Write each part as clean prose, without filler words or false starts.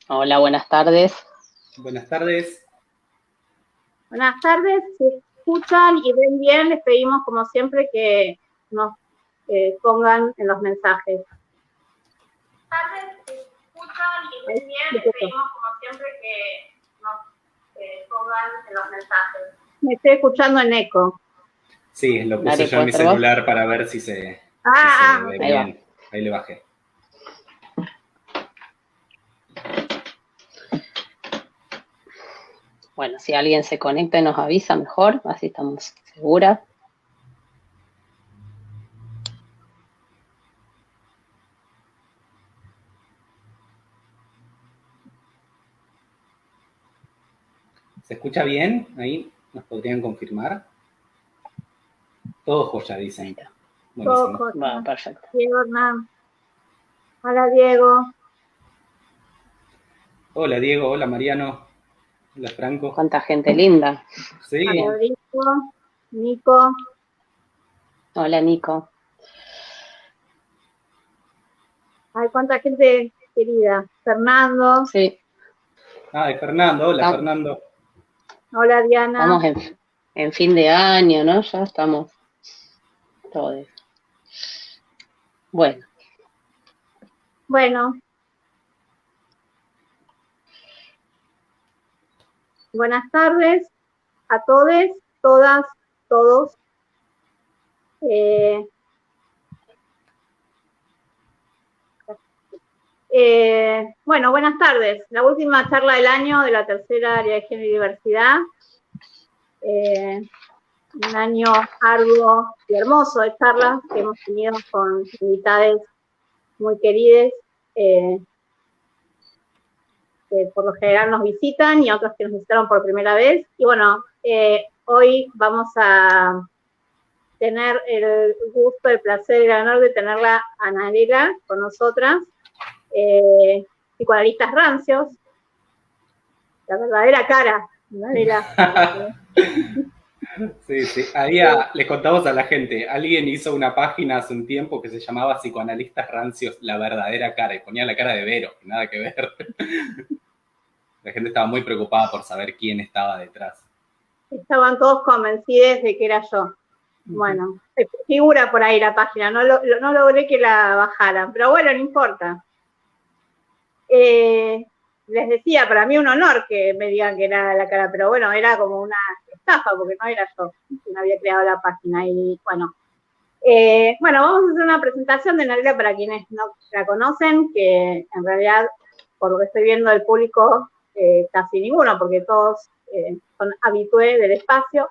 Hola, buenas tardes. Buenas tardes. Buenas tardes, si escuchan y ven bien, les pedimos como siempre que nos pongan en los mensajes. Buenas tardes, si escuchan y ven bien, les pedimos como siempre que nos pongan en los mensajes. Me estoy escuchando en eco. Sí, lo puse Dale, yo en mi ¿puedes ser vos? celular para ver si se ve Ahí va. bien. Ahí le bajé. Bueno, si alguien se conecta y nos avisa mejor, así estamos seguras. ¿Se escucha bien? Ahí nos podrían confirmar. Todo joya, dicen. Buenísimo. Va, perfecto. Diego Hernán. Hola, Diego. Hola, Diego. Hola, Mariano. Hola, Franco. Cuánta gente linda. Sí. Hola, Nico. Hola, Nico. Ay, cuánta gente querida. Fernando. Sí. Ah, Fernando. Hola, Fernando. Hola, Diana. Estamos en fin de año, ¿no? Ya estamos todos. Bueno. Buenas tardes a todos, todas, todos. Bueno, buenas tardes. La última charla del año de la tercera área de género y diversidad. Un año arduo y hermoso de charlas que hemos tenido con invitados muy queridos, que por lo general nos visitan y otros que nos visitaron por primera vez. Y bueno, hoy vamos a tener el gusto, el placer y el honor de tenerla a Narela con nosotras, psicoanalistas rancios, la verdadera cara, Narela. Sí, sí. Les contamos a la gente, alguien hizo una página hace un tiempo que se llamaba Psicoanalistas Rancios, la verdadera cara, y ponía la cara de Vero, nada que ver. La gente estaba muy preocupada por saber quién estaba detrás. Estaban todos convencidos de que era yo. Bueno, figura por ahí la página, no logré que la bajaran, pero bueno, no importa. Les decía, para mí un honor que me digan que era la cara, pero bueno, era como una estafa, porque no era yo quien había creado la página. Y bueno, vamos a hacer una presentación de Narela para quienes no la conocen, que en realidad, por lo que estoy viendo del público, casi ninguno, porque todos son habitués del espacio.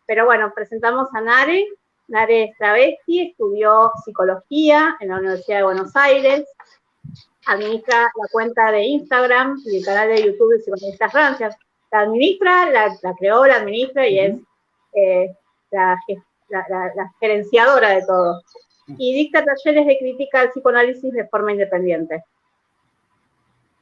Pero bueno, presentamos a Nare. Nare es travesti, estudió psicología en la Universidad de Buenos Aires, administra la cuenta de Instagram y el canal de YouTube de Psicoanalistas Rancias. La administra, la creó, la administra y es la gerenciadora de todo. Y dicta talleres de crítica al psicoanálisis de forma independiente.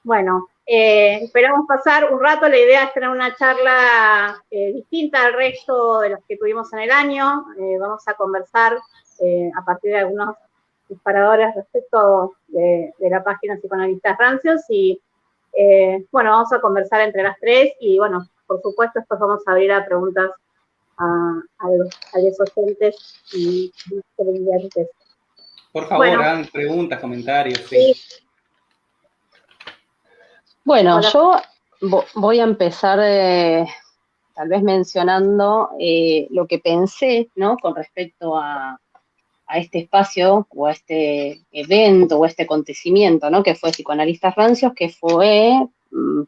Bueno, esperamos pasar un rato. La idea es tener una charla distinta al resto de las que tuvimos en el año. Vamos a conversar a partir de algunos disparadores respecto de la página Psicoanalistas Rancios y vamos a conversar entre las tres y bueno, por supuesto después vamos a abrir a preguntas a los oyentes y televidentes. Por favor, hagan preguntas, comentarios. Sí. Bueno, yo voy a empezar tal vez mencionando lo que pensé, ¿no? Con respecto a este espacio o a este evento o a este acontecimiento, ¿no? Que fue Psicoanalistas Rancios, que fue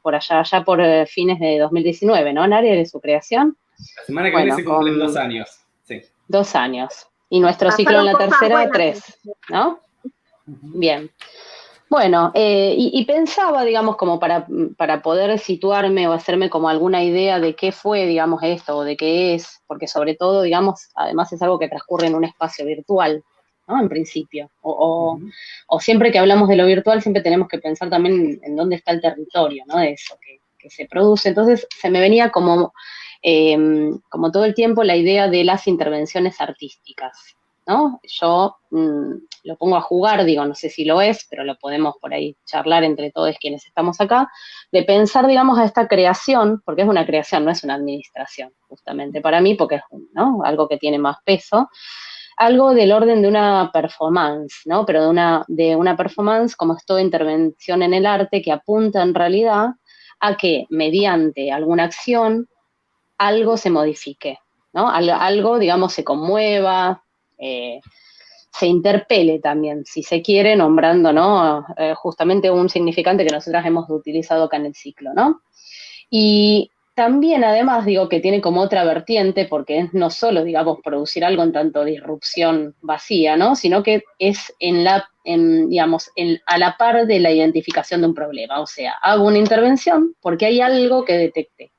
por allá por fines de 2019, ¿no? En área de su creación. La semana que viene se cumplen 2 años. Sí. 2 años. Y nuestro ciclo en la tercera, 3, ¿no? Bien. Bueno, y pensaba, digamos, como para poder situarme o hacerme como alguna idea de qué fue, digamos, esto, o de qué es, porque sobre todo, digamos, además es algo que transcurre en un espacio virtual, ¿no? En principio. O siempre que hablamos de lo virtual, siempre tenemos que pensar también en dónde está el territorio, ¿no? De eso que se produce. Entonces, se me venía como todo el tiempo la idea de las intervenciones artísticas, ¿no? Yo lo pongo a jugar, digo, no sé si lo es, pero lo podemos por ahí charlar entre todos quienes estamos acá, de pensar, digamos, a esta creación, porque es una creación, no es una administración, justamente para mí, porque es, ¿no?, algo que tiene más peso, algo del orden de una performance, ¿no? Pero de una performance como es toda intervención en el arte que apunta en realidad a que mediante alguna acción algo se modifique, ¿no? Algo, digamos, se conmueva, se interpele también, si se quiere, nombrando, ¿no?, justamente un significante que nosotras hemos utilizado acá en el ciclo, ¿no? Y también, además, digo que tiene como otra vertiente, porque es no solo, digamos, producir algo en tanto disrupción vacía, ¿no?, sino que es digamos, a la par de la identificación de un problema. O sea, hago una intervención porque hay algo que detecté.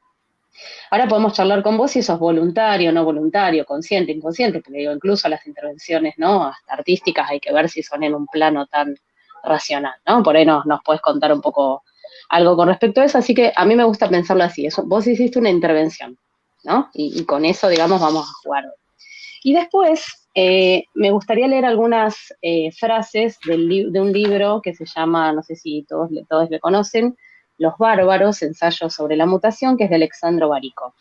Ahora podemos charlar con vos si eso es voluntario, no voluntario, consciente, inconsciente, porque digo, incluso las intervenciones, ¿no?, hasta artísticas, hay que ver si son en un plano tan racional, ¿no? Por ahí nos podés contar un poco algo con respecto a eso, así que a mí me gusta pensarlo así, eso, vos hiciste una intervención, ¿no? Y con eso, digamos, vamos a jugar. Y después, me gustaría leer algunas frases de un libro que se llama, no sé si todos le conocen, Los bárbaros, ensayos sobre la mutación, que es de Alexandro Barico.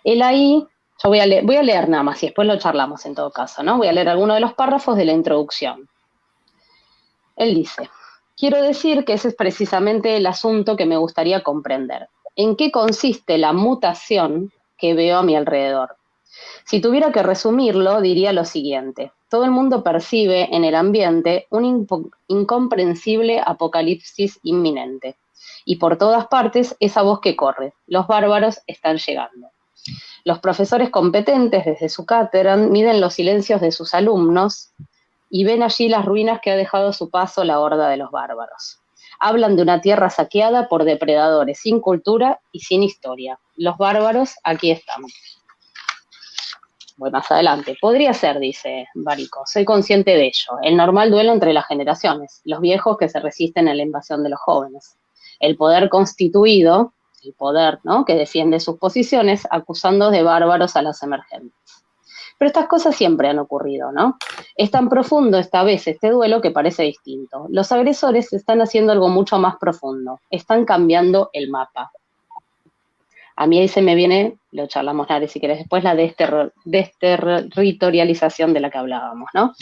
Él ahí, yo voy a leer nada más y después lo charlamos en todo caso, ¿no? Voy a leer algunos de los párrafos de la introducción. Él dice: quiero decir que ese es precisamente el asunto que me gustaría comprender. ¿En qué consiste la mutación que veo a mi alrededor? Si tuviera que resumirlo, diría lo siguiente. Todo el mundo percibe en el ambiente un incomprensible apocalipsis inminente. Y por todas partes, esa voz que corre. Los bárbaros están llegando. Los profesores competentes desde su cátedra miden los silencios de sus alumnos y ven allí las ruinas que ha dejado a su paso la horda de los bárbaros. Hablan de una tierra saqueada por depredadores sin cultura y sin historia. Los bárbaros aquí están. Voy más adelante. Podría ser, dice Barico, soy consciente de ello. El normal duelo entre las generaciones, los viejos que se resisten a la invasión de los jóvenes. El poder constituido, el poder, ¿no?, que defiende sus posiciones, acusando de bárbaros a los emergentes. Pero estas cosas siempre han ocurrido, ¿no? Es tan profundo esta vez este duelo que parece distinto. Los agresores están haciendo algo mucho más profundo. Están cambiando el mapa. A mí ahí se me viene, lo charlamos, Nare, si querés después, la desterritorialización de la que hablábamos, ¿no?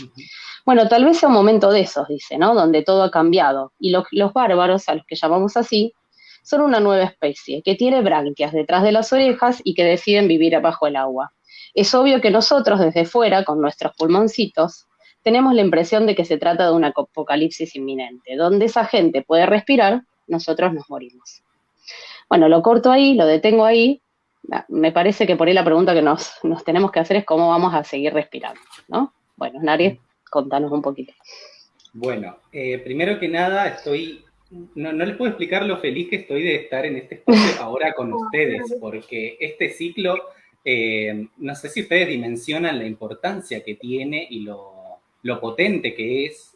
Bueno, tal vez sea un momento de esos, dice, ¿no?, donde todo ha cambiado. Y los bárbaros, a los que llamamos así, son una nueva especie que tiene branquias detrás de las orejas y que deciden vivir abajo el agua. Es obvio que nosotros, desde fuera, con nuestros pulmoncitos, tenemos la impresión de que se trata de un apocalipsis inminente. Donde esa gente puede respirar, nosotros nos morimos. Bueno, lo corto ahí, lo detengo ahí. Me parece que por ahí la pregunta que nos tenemos que hacer es cómo vamos a seguir respirando, ¿no? Bueno, Nari, contanos un poquito. Bueno, primero que nada, no les puedo explicar lo feliz que estoy de estar en este espacio ahora con ustedes, porque este ciclo, no sé si ustedes dimensionan la importancia que tiene y lo potente que es.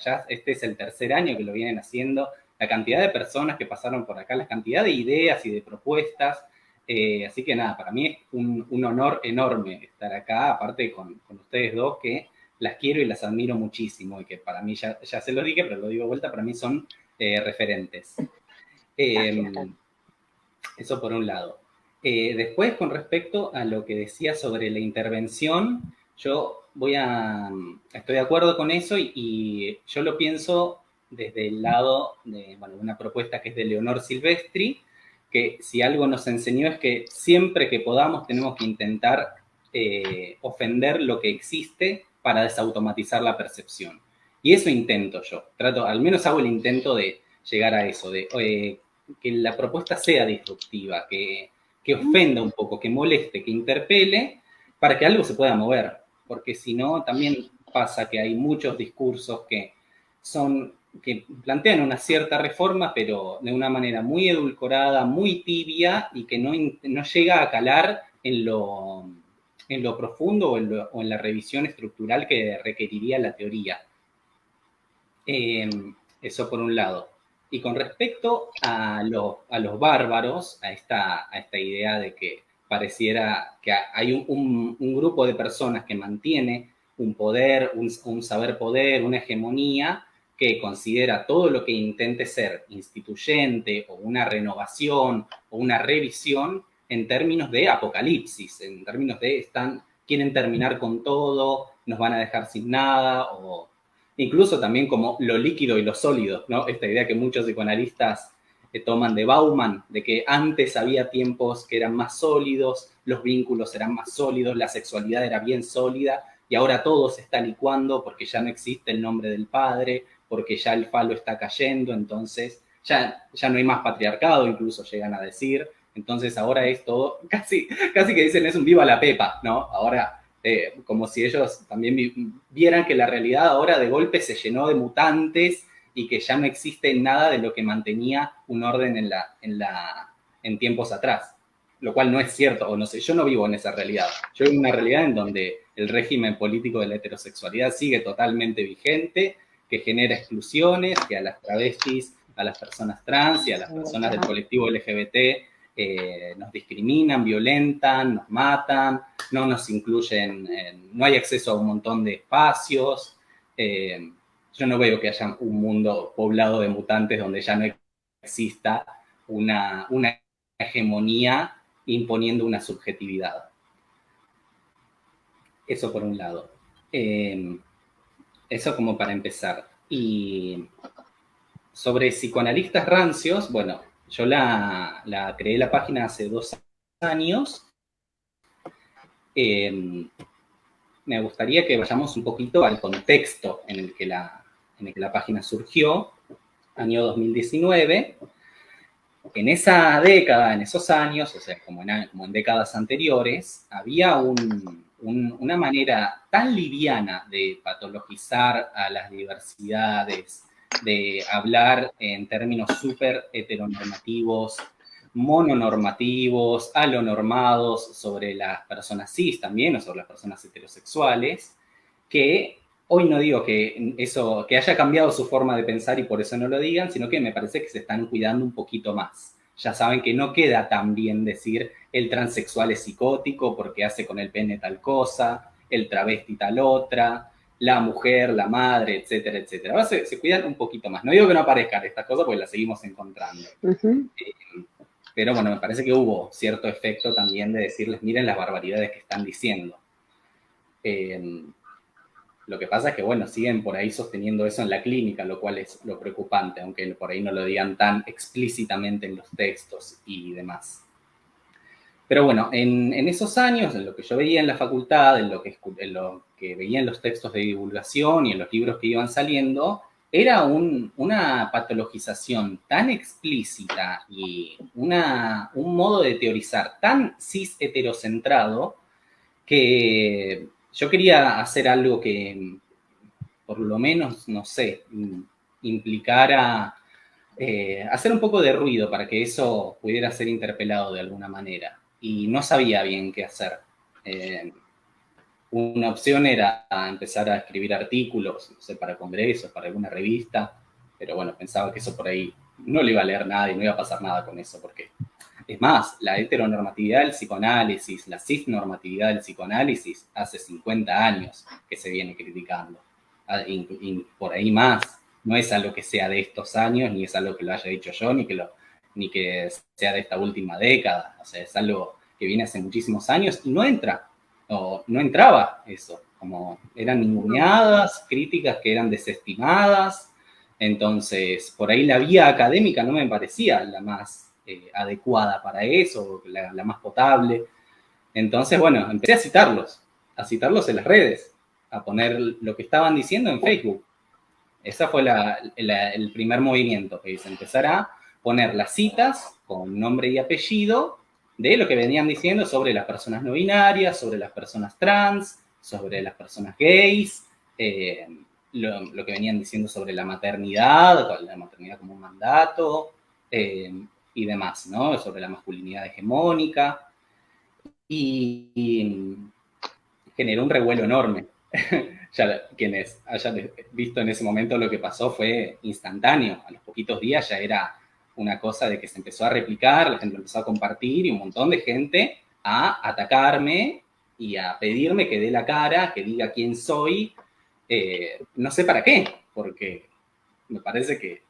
Ya este es el tercer año que lo vienen haciendo, la cantidad de personas que pasaron por acá, la cantidad de ideas y de propuestas. Así que nada, para mí es un honor enorme estar acá, aparte con ustedes dos, que las quiero y las admiro muchísimo, y que para mí, ya se lo dije, pero lo digo de vuelta, para mí son referentes. Eso por un lado. Después, con respecto a lo que decía sobre la intervención, yo estoy de acuerdo con eso, y yo lo pienso desde el lado de una propuesta que es de Leonor Silvestri, que si algo nos enseñó es que siempre que podamos tenemos que intentar ofender lo que existe para desautomatizar la percepción. Y eso intento yo. Al menos hago el intento de llegar a eso, de que la propuesta sea disruptiva, que ofenda un poco, que moleste, que interpele, para que algo se pueda mover. Porque si no, también pasa que hay muchos discursos que plantean una cierta reforma, pero de una manera muy edulcorada, muy tibia, y que no llega a calar en lo profundo o en la revisión estructural que requeriría la teoría. Eso por un lado. Y con respecto a los bárbaros, a esta idea de que pareciera que hay un grupo de personas que mantiene un poder, un saber poder, una hegemonía, que considera todo lo que intente ser instituyente o una renovación o una revisión en términos de apocalipsis, en términos de quieren terminar con todo, nos van a dejar sin nada, o incluso también como lo líquido y lo sólido, ¿no? Esta idea que muchos psicoanalistas toman de Bauman, de que antes había tiempos que eran más sólidos, los vínculos eran más sólidos, la sexualidad era bien sólida, y ahora todo se está licuando porque ya no existe el nombre del padre, porque ya el falo está cayendo, entonces ya no hay más patriarcado, incluso llegan a decir, entonces ahora es todo, casi que dicen es un viva la pepa, ¿no? Ahora, como si ellos también vieran que la realidad ahora de golpe se llenó de mutantes y que ya no existe nada de lo que mantenía un orden en tiempos atrás, lo cual no es cierto, o no sé, yo no vivo en esa realidad, yo vivo en una realidad en donde el régimen político de la heterosexualidad sigue totalmente vigente, que genera exclusiones, que a las travestis, a las personas trans y a las personas del colectivo LGBT nos discriminan, violentan, nos matan, no nos incluyen, no hay acceso a un montón de espacios. Yo no veo que haya un mundo poblado de mutantes donde ya no exista una hegemonía imponiendo una subjetividad. Eso por un lado. Eso como para empezar. Y sobre psicoanalistas rancios, bueno, yo creé la página hace 2 años. Me gustaría que vayamos un poquito al contexto en el que la página surgió, año 2019. En esa década, en esos años, o sea, como en décadas anteriores, había una manera tan liviana de patologizar a las diversidades, de hablar en términos súper heteronormativos, mononormativos, alonormados sobre las personas cis también, o sobre las personas heterosexuales, que hoy no digo que haya cambiado su forma de pensar y por eso no lo digan, sino que me parece que se están cuidando un poquito más. Ya saben que no queda tan bien decir el transexual es psicótico porque hace con el pene tal cosa, el travesti tal otra, la mujer, la madre, etcétera, etcétera. Ahora se cuidan un poquito más. No digo que no aparezcan estas cosas porque las seguimos encontrando. Pero bueno, me parece que hubo cierto efecto también de decirles, miren las barbaridades que están diciendo. Lo que pasa es que, bueno, siguen por ahí sosteniendo eso en la clínica, lo cual es lo preocupante, aunque por ahí no lo digan tan explícitamente en los textos y demás. Pero bueno, en esos años, en lo que yo veía en la facultad, en lo que veía en los textos de divulgación y en los libros que iban saliendo, era una patologización tan explícita y un modo de teorizar tan cis-heterocentrado que yo quería hacer algo que, por lo menos, no sé, implicara hacer un poco de ruido para que eso pudiera ser interpelado de alguna manera. Y no sabía bien qué hacer. Una opción era empezar a escribir artículos, no sé, para congresos, para alguna revista, pero bueno, pensaba que eso por ahí no le iba a leer nada y no iba a pasar nada con eso, porque es más, la heteronormatividad del psicoanálisis, la cisnormatividad del psicoanálisis, hace 50 años que se viene criticando. Y por ahí más, no es algo que sea de estos años, ni es algo que lo haya dicho yo, ni que sea de esta última década. O sea, es algo que viene hace muchísimos años y no entraba eso. Como eran ninguneadas, críticas que eran desestimadas. Entonces, por ahí la vía académica no me parecía la más adecuada para eso, la más potable. Entonces, bueno, empecé a citarlos en las redes, a poner lo que estaban diciendo en Facebook. Ese fue el primer movimiento que hice, empezar a poner las citas con nombre y apellido de lo que venían diciendo sobre las personas no binarias, sobre las personas trans, sobre las personas gays, lo que venían diciendo sobre la maternidad como un mandato, y demás, ¿no? Sobre la masculinidad hegemónica. Y generó un revuelo enorme. Ya quienes hayan visto en ese momento lo que pasó fue instantáneo. A los poquitos días ya era una cosa de que se empezó a replicar, la gente lo empezó a compartir y un montón de gente a atacarme y a pedirme que dé la cara, que diga quién soy, no sé para qué, porque me parece que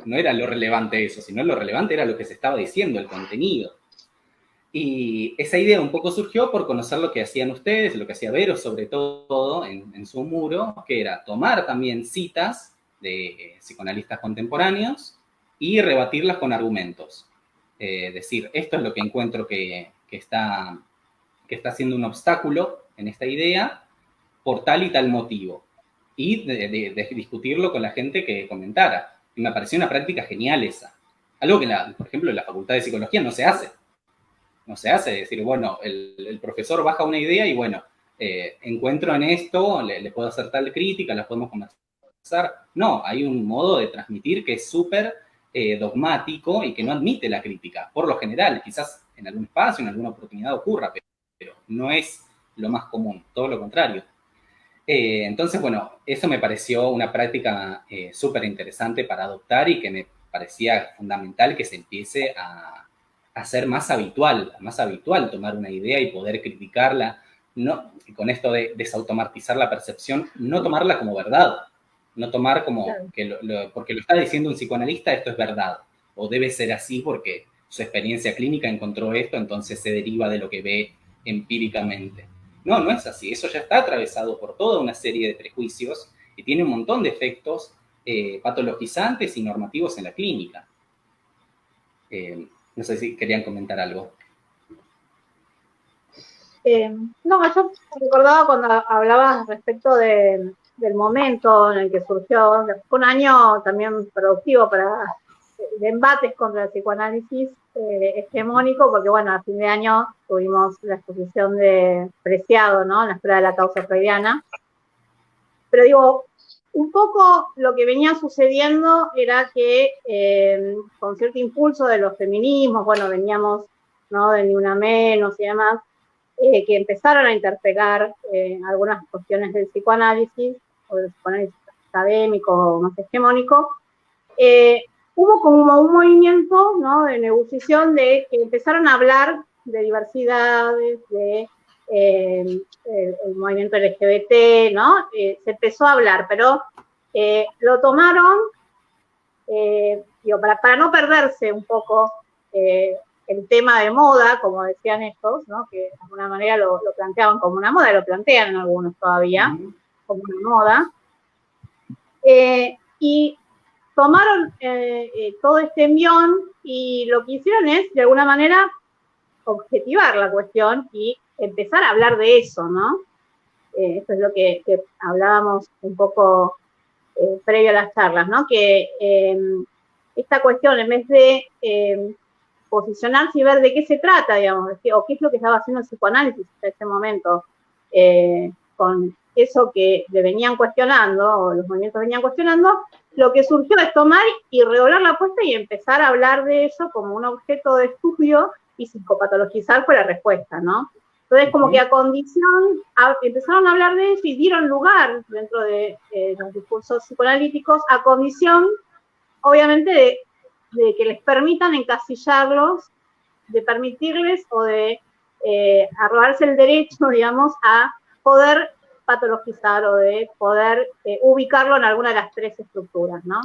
no era lo relevante eso, sino lo relevante era lo que se estaba diciendo, el contenido. Y esa idea un poco surgió por conocer lo que hacían ustedes, lo que hacía Vero sobre todo en su muro, que era tomar también citas de psicoanalistas contemporáneos y rebatirlas con argumentos. Decir, esto es lo que encuentro que está siendo un obstáculo en esta idea por tal y tal motivo. Y de discutirlo con la gente que comentara. Y me pareció una práctica genial esa. Algo que, por ejemplo, en la Facultad de Psicología no se hace. No se hace decir, bueno, el profesor baja una idea y bueno, encuentro en esto, le puedo hacer tal crítica, la podemos conversar. No, hay un modo de transmitir que es súper dogmático y que no admite la crítica. Por lo general, quizás en algún espacio, en alguna oportunidad ocurra, pero no es lo más común, todo lo contrario. Entonces, bueno, eso me pareció una práctica súper interesante para adoptar y que me parecía fundamental que se empiece a ser más habitual tomar una idea y poder criticarla, no, con esto de desautomatizar la percepción, no tomarla como verdad, no tomar como que porque lo está diciendo un psicoanalista, esto es verdad, o debe ser así porque su experiencia clínica encontró esto, entonces se deriva de lo que ve empíricamente. No, no es así, eso ya está atravesado por toda una serie de prejuicios y tiene un montón de efectos patologizantes y normativos en la clínica. No sé si querían comentar algo. No, yo recordaba cuando hablabas respecto del momento en el que surgió, fue un año también productivo de embates contra el psicoanálisis hegemónico, porque bueno, a fin de año tuvimos la exposición de Preciado, ¿no? En la Escuela de la Causa Freudiana. Pero digo, un poco lo que venía sucediendo era que con cierto impulso de los feminismos, bueno, veníamos, ¿no? De Ni Una Menos y demás, que empezaron a interpelar algunas cuestiones del psicoanálisis, o del psicoanálisis académico o más hegemónico, hubo como un movimiento, ¿no? De negociación de que empezaron a hablar de diversidades, de el movimiento LGBT, ¿no? Se empezó a hablar, pero lo tomaron, digo, para no perderse un poco el tema de moda, como decían estos, ¿no? Que de alguna manera lo planteaban como una moda, lo plantean algunos todavía, como una moda. Y tomaron todo este envión y lo que hicieron es, de alguna manera, objetivar la cuestión y empezar a hablar de eso, ¿no? Esto es lo que hablábamos un poco previo a las charlas, ¿no? Que esta cuestión, en vez de posicionarse y ver de qué se trata, digamos, o qué es lo que estaba haciendo el psicoanálisis en ese momento, con eso que le venían cuestionando, o los movimientos venían cuestionando, lo que surgió es tomar y redoblar la apuesta y empezar a hablar de eso como un objeto de estudio y psicopatologizar fue la respuesta, ¿no? Entonces, como que a condición, empezaron a hablar de eso y dieron lugar dentro de los discursos psicoanalíticos a condición, obviamente, de que les permitan encasillarlos, de permitirles o de arrogarse el derecho, digamos, a poder patologizar o de poder ubicarlo en alguna de las tres estructuras, ¿no?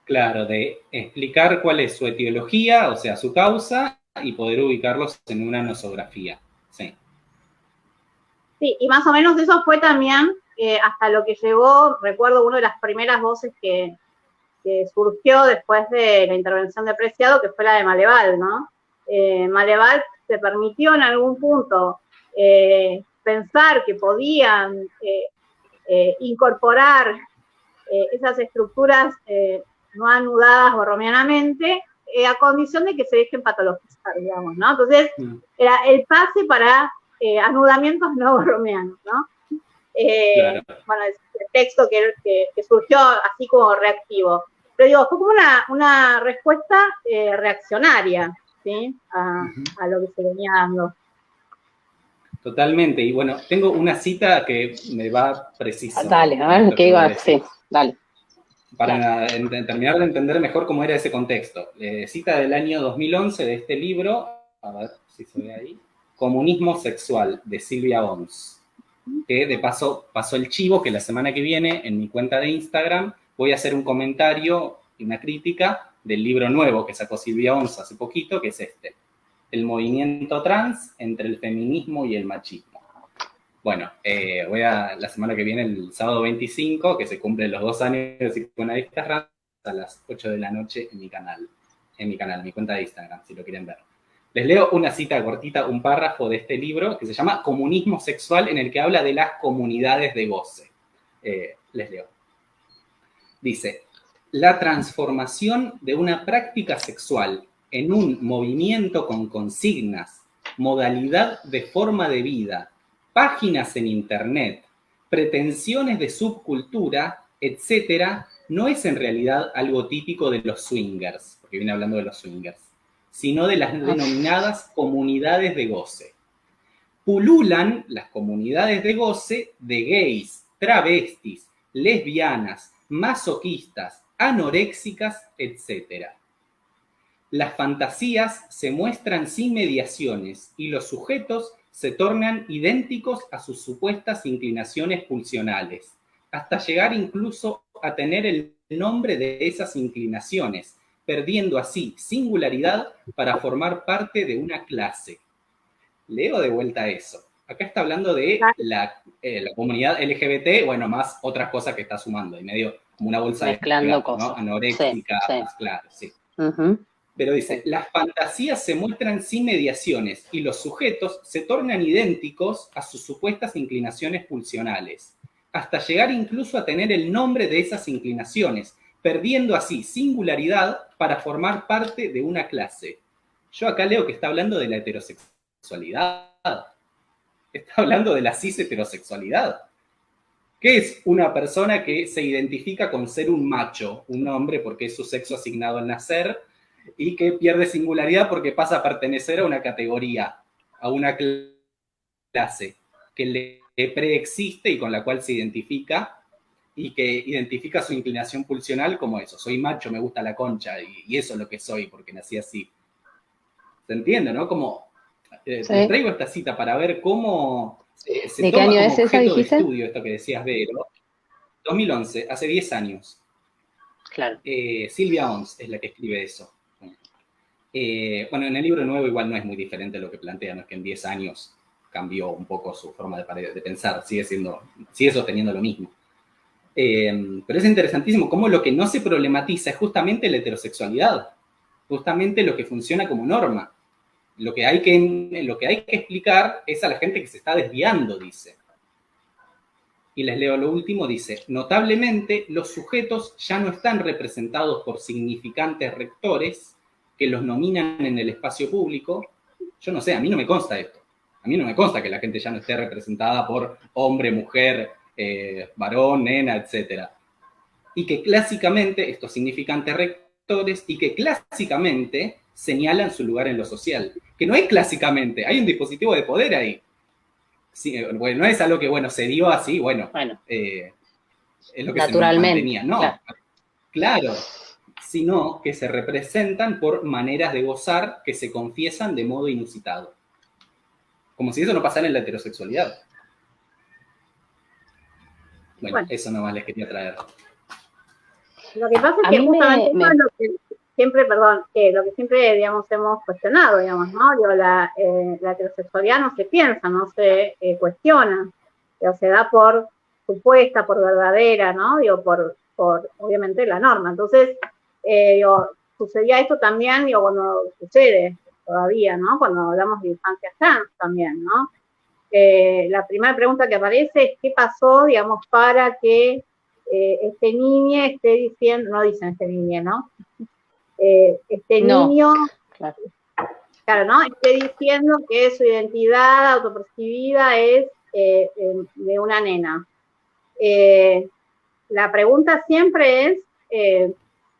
Claro, de explicar cuál es su etiología, o sea, su causa, y poder ubicarlos en una nosografía. Sí. Sí, y más o menos eso fue también hasta lo que llegó, recuerdo una de las primeras voces que surgió después de la intervención de Preciado, que fue la de Maleval, ¿no? Maleval se permitió en algún punto pensar que podían incorporar esas estructuras no anudadas borromianamente, a condición de que se dejen patologizar, digamos, ¿no? Entonces, era el pase para anudamientos no borromianos, ¿no? Claro. Bueno, es el texto que surgió así como reactivo. Pero digo, fue como una respuesta reaccionaria, ¿sí? A lo que se venía dando. Totalmente. Y bueno, tengo una cita que me va precisa. Dale, a ver qué iba a decir. Dale. Para terminar de entender mejor cómo era ese contexto. Cita del año 2011 de este libro. A ver si se ve ahí. Comunismo Sexual, de Silvia Ons. Que de paso pasó el chivo que la semana que viene en mi cuenta de Instagram voy a hacer un comentario y una crítica del libro nuevo que sacó Silvia Ons hace poquito, que es este, El movimiento trans entre el feminismo y el machismo. Bueno, la semana que viene, el sábado 25, que se cumplen los 2 años de Psicoanalistas Trans, a las 8 de la noche en mi canal, mi cuenta de Instagram, si lo quieren ver. Les leo una cita cortita, un párrafo de este libro que se llama Comunismo Sexual, en el que habla de las comunidades de goce. Les leo. Dice, la transformación de una práctica sexual en un movimiento con consignas, modalidad de forma de vida, páginas en internet, pretensiones de subcultura, etcétera, no es en realidad algo típico de los swingers, porque viene hablando de los swingers, sino de las denominadas comunidades de goce. Pululan las comunidades de goce de gays, travestis, lesbianas, masoquistas, anoréxicas, etc. Las fantasías se muestran sin mediaciones y los sujetos se tornan idénticos a sus supuestas inclinaciones pulsionales, hasta llegar incluso a tener el nombre de esas inclinaciones, perdiendo así singularidad para formar parte de una clase. Leo de vuelta eso. Acá está hablando de la comunidad LGBT, bueno, más otras cosas que está sumando, y medio como una bolsa mezclando de cosas, ¿no? Anoréxica, sí. claro, sí. Uh-huh. Pero dice, las fantasías se muestran sin mediaciones y los sujetos se tornan idénticos a sus supuestas inclinaciones pulsionales, hasta llegar incluso a tener el nombre de esas inclinaciones, perdiendo así singularidad para formar parte de una clase. Yo acá leo que está hablando de la heterosexualidad. Está hablando de la cis heterosexualidad. ¿Qué es una persona que se identifica con ser un macho, un hombre porque es su sexo asignado al nacer, y que pierde singularidad porque pasa a pertenecer a una categoría, a una clase que le preexiste y con la cual se identifica, y que identifica su inclinación pulsional como eso? Soy macho, me gusta la concha, y eso es lo que soy porque nací así. ¿Se entiende, no? Como les traigo esta cita para ver cómo se ¿de toma qué año como es esa, objeto de dijiste? estudio esto que decías, Vero. 2011, hace 10 años. Claro. Silvia Ons es la que escribe eso. Bueno, en el libro nuevo igual no es muy diferente lo que plantea, no es que en 10 años cambió un poco su forma de pensar, sigue sosteniendo lo mismo. Pero es interesantísimo cómo lo que no se problematiza es justamente la heterosexualidad, justamente lo que funciona como norma. Lo que hay que explicar es a la gente que se está desviando, dice. Y les leo lo último, dice, notablemente los sujetos ya no están representados por significantes rectores que los nominan en el espacio público. Yo no sé, a mí no me consta esto. A mí no me consta que la gente ya no esté representada por hombre, mujer, varón, nena, etc. Y que clásicamente, estos significantes rectores, y que clásicamente señalan su lugar en lo social. Que no es clásicamente, hay un dispositivo de poder ahí. Sí, bueno, no es algo que, bueno, se dio así, bueno. Es lo que naturalmente, se mantenía. No, claro, sino que se representan por maneras de gozar que se confiesan de modo inusitado. Como si eso no pasara en la heterosexualidad. Bueno, eso nomás les quería traer. Lo que pasa es que justamente eso es lo que siempre, lo que siempre, digamos, hemos cuestionado, digamos, ¿no? Digo, la heterosexualidad no se piensa, no se cuestiona, digo, se da por supuesta, por verdadera, ¿no? Digo, por obviamente la norma. Entonces, digo, sucedía esto también, digo, cuando sucede todavía, ¿no? Cuando hablamos de infancias trans también, ¿no? La primera pregunta que aparece es ¿qué pasó, digamos, para que este niño esté diciendo, no dicen este niño, ¿no? Niño, claro, ¿no? Esté diciendo que su identidad autopercibida es de una nena. La pregunta siempre es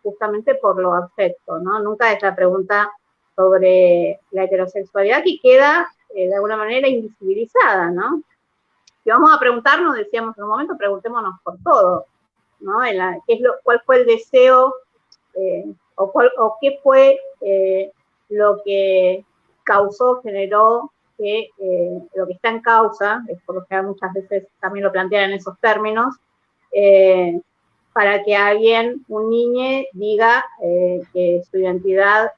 justamente por lo afecto, ¿no? Nunca es la pregunta sobre la heterosexualidad que queda de alguna manera invisibilizada, ¿no? Si vamos a preguntarnos, decíamos en un momento, preguntémonos por todo, ¿no? ¿Cuál fue el deseo o qué fue lo que generó que lo que está en causa, es por lo que muchas veces también lo plantean en esos términos, para que alguien, un niño, diga que su identidad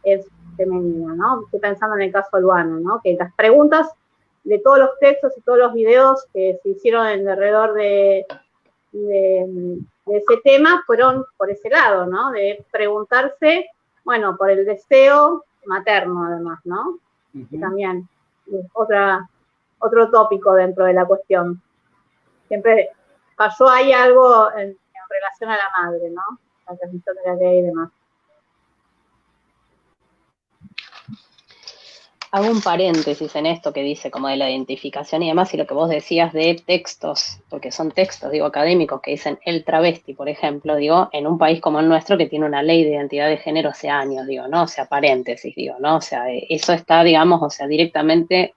es femenina, ¿no? Estoy pensando en el caso Luana, ¿no? Que las preguntas de todos los textos y todos los videos que se hicieron alrededor de ese tema fueron por ese lado, ¿no? De preguntarse, bueno, por el deseo materno además, ¿no? Que también es otro tópico dentro de la cuestión. Siempre pasó ahí algo en relación a la madre, ¿no? La transmisión de la ley y demás. Hago un paréntesis en esto que dice como de la identificación y demás, y lo que vos decías de textos, porque son textos, digo, académicos que dicen el travesti, por ejemplo, digo, en un país como el nuestro que tiene una ley de identidad de género hace años, digo, ¿no? O sea, paréntesis, digo, ¿no? O sea, eso está, digamos, o sea, directamente,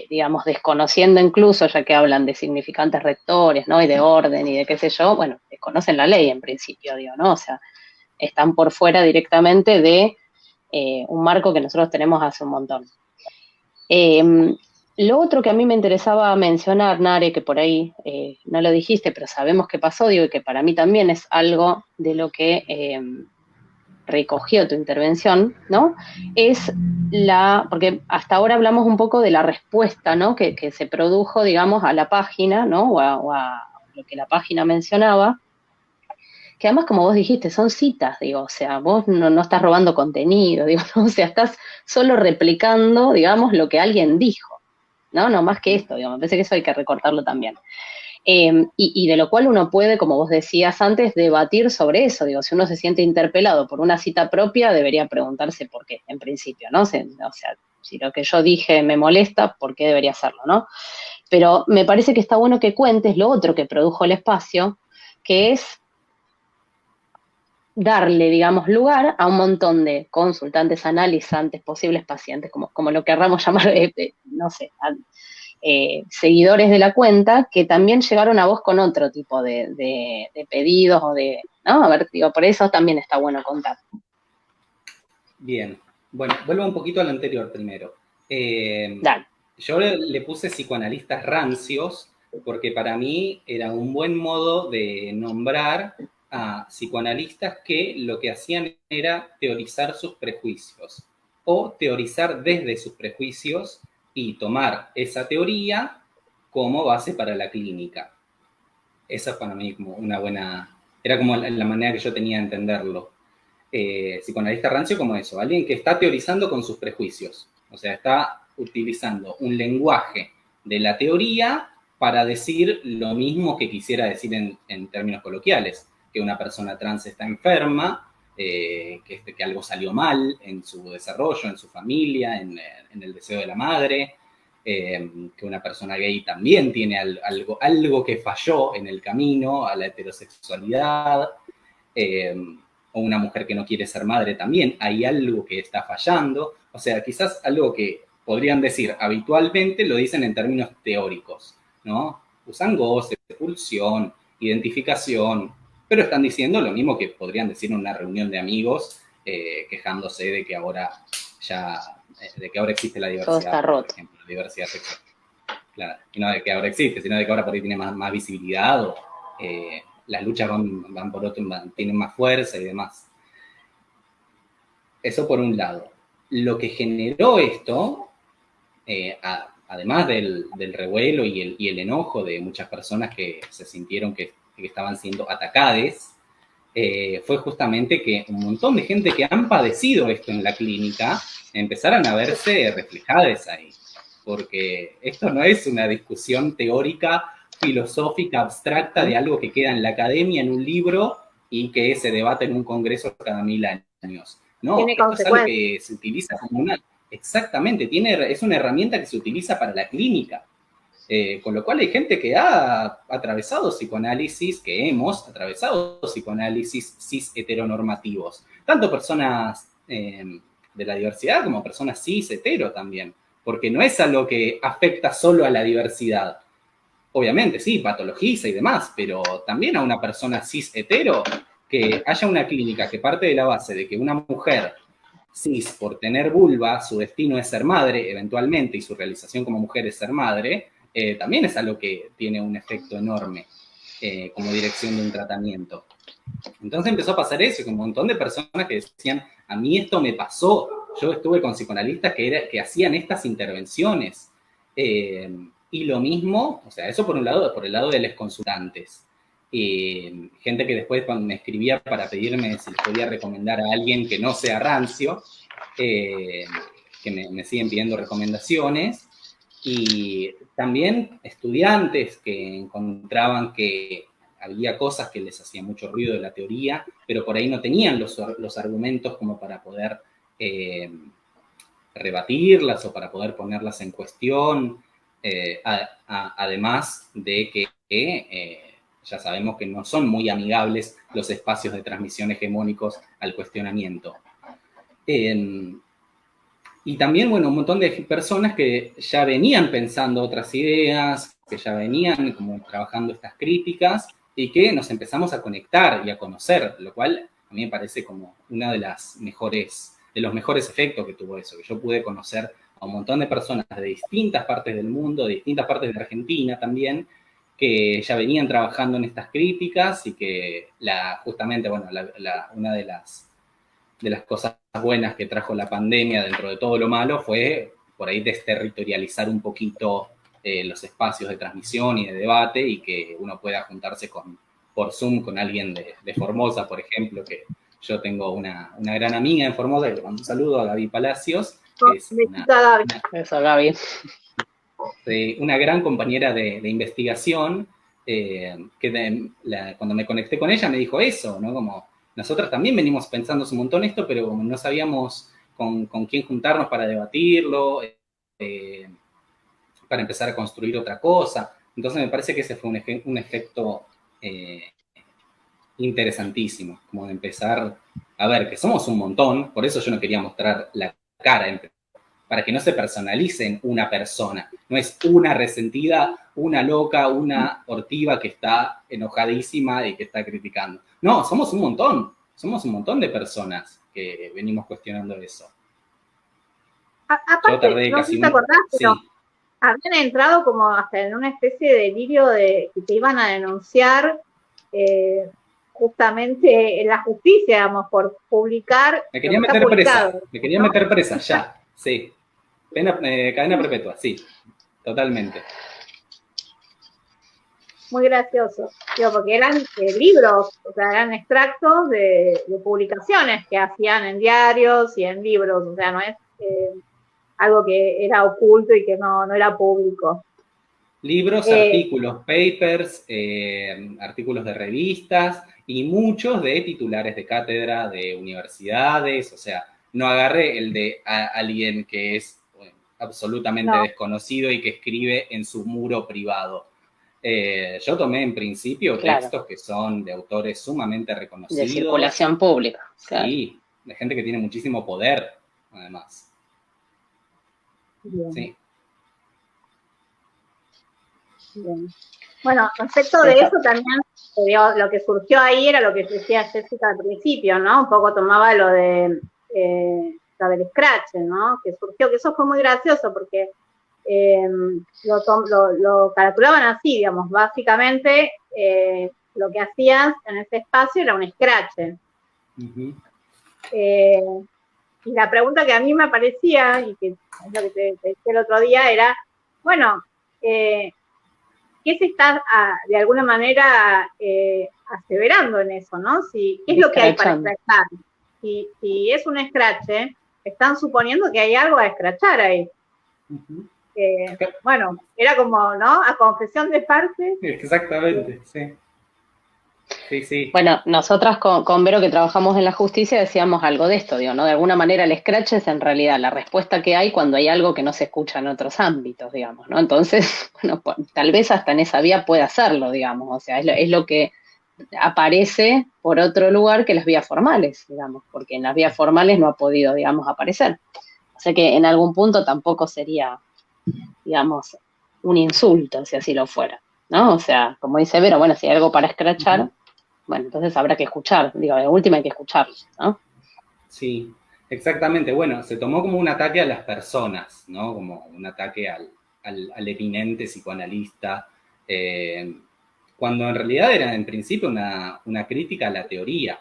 digamos, desconociendo incluso, ya que hablan de significantes rectores, ¿no? Y de orden y de qué sé yo, bueno, desconocen la ley en principio, digo, ¿no? O sea, están por fuera directamente de un marco que nosotros tenemos hace un montón. Lo otro que a mí me interesaba mencionar, Nare, que por ahí no lo dijiste, pero sabemos que pasó, digo, y que para mí también es algo de lo que recogió tu intervención, ¿no? Es porque hasta ahora hablamos un poco de la respuesta, ¿no? Que se produjo, digamos, a la página, ¿no? O a lo que la página mencionaba, que además, como vos dijiste, son citas, digo, o sea, vos no estás robando contenido, digo, ¿no? O sea, estás solo replicando, digamos, lo que alguien dijo, ¿no? No más que esto, digo, me parece que eso hay que recortarlo también. Y de lo cual uno puede, como vos decías antes, debatir sobre eso, digo, si uno se siente interpelado por una cita propia, debería preguntarse por qué, en principio, ¿no? O sea, si lo que yo dije me molesta, ¿por qué debería hacerlo, no? Pero me parece que está bueno que cuentes lo otro que produjo el espacio, que es darle, digamos, lugar a un montón de consultantes, analizantes, posibles pacientes, como lo querramos llamar, no sé, seguidores de la cuenta, que también llegaron a vos con otro tipo de pedidos o de, ¿no? A ver, digo, por eso también está bueno contar. Bien, bueno, vuelvo un poquito al anterior primero. Dale. Yo le puse psicoanalistas rancios porque para mí era un buen modo de nombrar a psicoanalistas que lo que hacían era teorizar sus prejuicios o teorizar desde sus prejuicios y tomar esa teoría como base para la clínica. Esa para mí como una buena, era como la manera que yo tenía de entenderlo. Psicoanalista rancio como eso, alguien que está teorizando con sus prejuicios, o sea, está utilizando un lenguaje de la teoría para decir lo mismo que quisiera decir en términos coloquiales, que una persona trans está enferma, que algo salió mal en su desarrollo, en su familia, en el deseo de la madre, que una persona gay también tiene algo que falló en el camino a la heterosexualidad, o una mujer que no quiere ser madre también, hay algo que está fallando, o sea, quizás algo que podrían decir habitualmente lo dicen en términos teóricos, ¿no? Usan goce, pulsión, identificación, pero están diciendo lo mismo que podrían decir en una reunión de amigos, quejándose de que ahora existe la diversidad. Todo está roto. Por ejemplo, la diversidad sexual. Claro, y no de que ahora existe, sino de que ahora por ahí tiene más visibilidad o las luchas van por otro, tienen más fuerza y demás. Eso por un lado. Lo que generó esto, además del revuelo y el enojo de muchas personas que se sintieron que estaban siendo atacadas, fue justamente que un montón de gente que han padecido esto en la clínica empezaran a verse reflejadas ahí. Porque esto no es una discusión teórica, filosófica, abstracta de algo que queda en la academia, en un libro, y que se debate en un congreso cada 1000 años. No, esto es algo que se utiliza como una... Exactamente, es una herramienta que se utiliza para la clínica. Con lo cual hay gente que ha atravesado psicoanálisis, que hemos atravesado psicoanálisis cis heteronormativos. Tanto personas de la diversidad como personas cis hetero también. Porque no es algo que afecta solo a la diversidad. Obviamente, sí, patologiza y demás, pero también a una persona cis hetero, que haya una clínica que parte de la base de que una mujer cis por tener vulva, su destino es ser madre eventualmente y su realización como mujer es ser madre, también es algo que tiene un efecto enorme como dirección de un tratamiento. Entonces empezó a pasar eso, con un montón de personas que decían, a mí esto me pasó, yo estuve con psicoanalistas que hacían estas intervenciones. Y lo mismo, o sea, eso por un lado, por el lado de los consultantes. Gente que después cuando me escribía para pedirme si les podía recomendar a alguien que no sea rancio, que me siguen pidiendo recomendaciones. Y también estudiantes que encontraban que había cosas que les hacían mucho ruido de la teoría, pero por ahí no tenían los argumentos como para poder rebatirlas o para poder ponerlas en cuestión, además de que ya sabemos que no son muy amigables los espacios de transmisión hegemónicos al cuestionamiento. Y también, bueno, un montón de personas que ya venían pensando otras ideas, que ya venían como trabajando estas críticas y que nos empezamos a conectar y a conocer, lo cual a mí me parece como una de los mejores efectos que tuvo eso, que yo pude conocer a un montón de personas de distintas partes del mundo, de distintas partes de Argentina también, que ya venían trabajando en estas críticas y que justamente, bueno, una de las cosas buenas que trajo la pandemia dentro de todo lo malo fue por ahí desterritorializar un poquito los espacios de transmisión y de debate y que uno pueda juntarse por Zoom con alguien de Formosa, por ejemplo, que yo tengo una gran amiga en Formosa, le mando un saludo a Gaby Palacios, que es una gran compañera de investigación, cuando me conecté con ella me dijo eso, ¿no? Como nosotras también venimos pensando un montón esto, pero como no sabíamos con quién juntarnos para debatirlo, para empezar a construir otra cosa. Entonces me parece que ese fue un efecto interesantísimo, como de empezar a ver que somos un montón, por eso yo no quería mostrar la cara, para que no se personalice en una persona. No es una resentida, una loca, una hortiva que está enojadísima y que está criticando. No, somos un montón de personas que venimos cuestionando eso. Aparte, yo tardé no sé si te acordás, pero sí, habían entrado como hasta en una especie de delirio de que te iban a denunciar justamente en la justicia, digamos, por publicar. Me querían meter presa, ya, sí. Cadena perpetua, sí, totalmente. Muy gracioso, digo, porque eran libros, o sea, eran extractos de publicaciones que hacían en diarios y en libros, o sea, no es algo que era oculto y que no era público. Libros, artículos, papers, artículos de revistas y muchos de titulares de cátedra de universidades, o sea, no agarré el de alguien que es absolutamente desconocido y que escribe en su muro privado. Yo tomé en principio textos que son de autores sumamente reconocidos. De circulación pública. Claro. Sí, de gente que tiene muchísimo poder, además. Bien. Sí. Bien. Bueno, respecto de eso también, lo que surgió ahí era lo que decía Jessica al principio, ¿no? Un poco tomaba lo del Scratch, ¿no? Que surgió, que eso fue muy gracioso porque lo calculaban así, digamos, básicamente lo que hacías en ese espacio era un Scratch. Uh-huh. Y la pregunta que a mí me aparecía, y que es lo que te decía el otro día, era, bueno, ¿qué se está de alguna manera aseverando en eso, ¿no? ¿Qué es lo que hay para escrachar? Si es un scratch, están suponiendo que hay algo a escrachar ahí. Uh-huh. Bueno, era como, ¿no? A confesión de parte. Exactamente, sí. Sí, sí. Bueno, nosotras con Vero, que trabajamos en la justicia, decíamos algo de esto, digo, ¿no? De alguna manera el scratch es en realidad la respuesta que hay cuando hay algo que no se escucha en otros ámbitos, digamos, ¿no? Entonces, bueno, pues, tal vez hasta en esa vía pueda hacerlo, digamos, o sea, es lo que aparece por otro lugar que las vías formales, digamos, porque en las vías formales no ha podido, digamos, aparecer. O sea que en algún punto tampoco sería, digamos, un insulto, si así lo fuera, ¿no? O sea, como dice Vero, bueno, si hay algo para escrachar, bueno, entonces habrá que escuchar, digo, de última hay que escuchar, ¿no? Sí, Exactamente, bueno, se tomó como un ataque a las personas, ¿no? Como un ataque al eminente psicoanalista, eh, cuando en realidad era en principio una crítica a la teoría,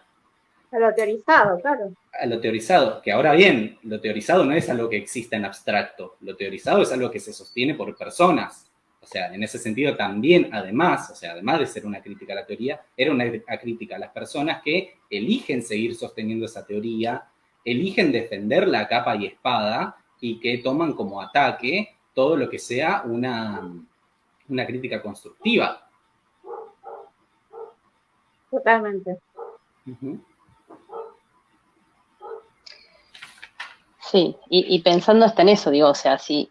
A lo teorizado, claro. a lo teorizado, que ahora bien, lo teorizado no es algo que exista en abstracto, lo teorizado es algo que se sostiene por personas. O sea, en ese sentido también, además, o sea, además de ser una crítica a la teoría, era una crítica a las personas que eligen seguir sosteniendo esa teoría, eligen defenderla a capa y espada y que toman como ataque todo lo que sea una crítica constructiva. Totalmente. Uh-huh. Sí, y pensando hasta en eso, digo, o sea, si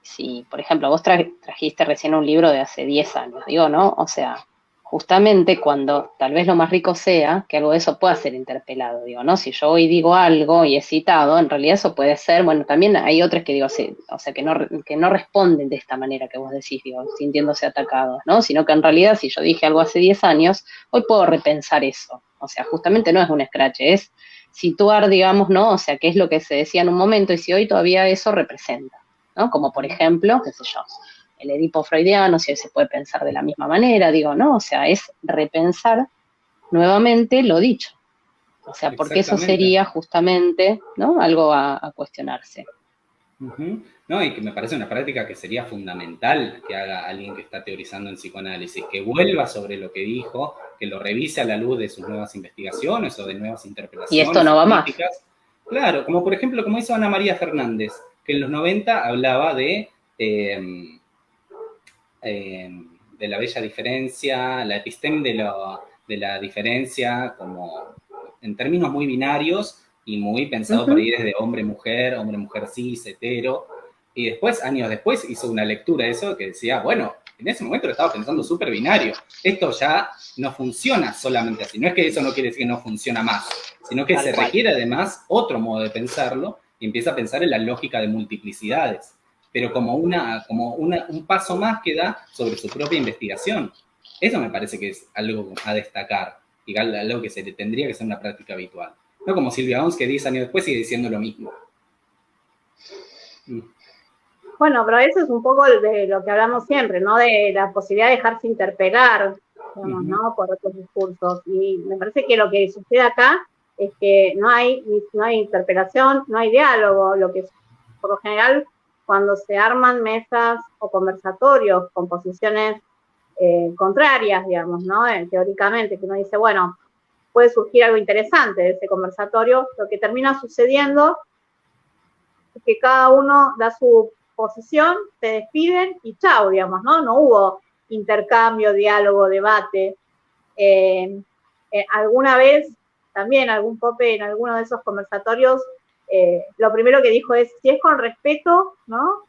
por ejemplo, vos trajiste recién un libro de hace 10 años, digo, ¿no? O sea, justamente cuando tal vez lo más rico sea que algo de eso pueda ser interpelado, digo, ¿no? Si yo hoy digo algo y he citado, en realidad eso puede ser, bueno, también hay otros que digo, sí, o sea, que no responden de esta manera que vos decís, digo, sintiéndose atacados, ¿no? Sino que en realidad si yo dije algo hace 10 años, hoy puedo repensar eso. O sea, justamente no es un scratch, es situar, digamos, ¿no? O sea, qué es lo que se decía en un momento y si hoy todavía eso representa, ¿no? Como por ejemplo, qué sé yo, el Edipo freudiano, si hoy se puede pensar de la misma manera, digo, ¿no? O sea, es repensar nuevamente lo dicho. O sea, porque eso sería justamente, ¿no? Algo a cuestionarse. Uh-huh. No, y que me parece una práctica que sería fundamental que haga alguien que está teorizando en psicoanálisis, que vuelva sobre lo que dijo, que lo revise a la luz de sus nuevas investigaciones o de nuevas interpretaciones. Y esto no va más. Claro, como por ejemplo, como hizo Ana María Fernández, que en los 90 hablaba de la bella diferencia, la episteme de la diferencia, como en términos muy binarios, y muy pensado por ahí desde hombre-mujer cis, hetero. Y después, años después, hizo una lectura de eso que decía, bueno, en ese momento lo estaba pensando súper binario. Esto ya no funciona solamente así. No es que eso no quiere decir que no funciona más, sino que se requiere además otro modo de pensarlo y empieza a pensar en la lógica de multiplicidades, pero como un paso más que da sobre su propia investigación. Eso me parece que es algo a destacar y algo que se le tendría que ser una práctica habitual. No como Silvia Ons, que 10 años después sigue diciendo lo mismo. Bueno, pero eso es un poco de lo que hablamos siempre, ¿no? De la posibilidad de dejarse interpelar, digamos, ¿no? Por otros discursos. Y me parece que lo que sucede acá es que no hay interpelación, no hay diálogo. Lo que por lo general, cuando se arman mesas o conversatorios con posiciones contrarias, digamos, ¿no? Teóricamente, que uno dice, bueno, puede surgir algo interesante de ese conversatorio, lo que termina sucediendo es que cada uno da su posición, se despiden y chau, digamos, ¿no? No hubo intercambio, diálogo, debate. Alguna vez, también algún pope en alguno de esos conversatorios, lo primero que dijo es, si es con respeto, ¿no?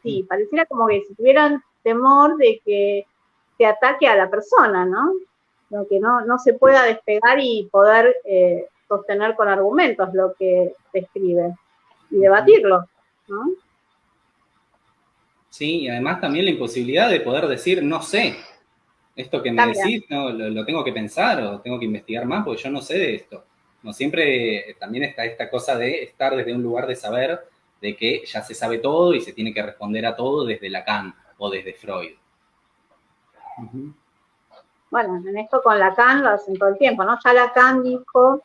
Sí, pareciera como que si tuvieran temor de que se ataque a la persona, ¿no? Lo que no se pueda despegar y poder sostener con argumentos lo que se escribe y debatirlo, ¿no? Sí, y además también la imposibilidad de poder decir, no sé, esto que me decís, no, lo tengo que pensar o tengo que investigar más porque yo no sé de esto. No siempre también está esta cosa de estar desde un lugar de saber de que ya se sabe todo y se tiene que responder a todo desde Lacan o desde Freud. Bueno, en esto con Lacan lo hacen todo el tiempo, ¿no? Ya Lacan dijo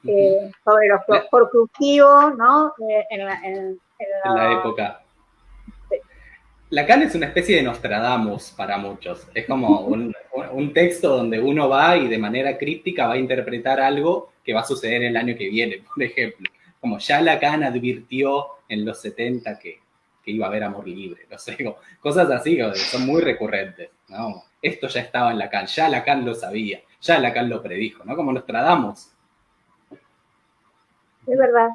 sobre los conclusivos, ¿no? En la época. Sí. Lacan es una especie de Nostradamus para muchos. Es como un texto donde uno va y de manera críptica va a interpretar algo que va a suceder el año que viene, por ejemplo. Como ya Lacan advirtió en los 70 que iba a haber amor libre, no sé, cosas así que son muy recurrentes, ¿no? Esto ya estaba en Lacan, ya Lacan lo sabía, ya Lacan lo predijo, ¿no? Como Nostradamus. Es verdad.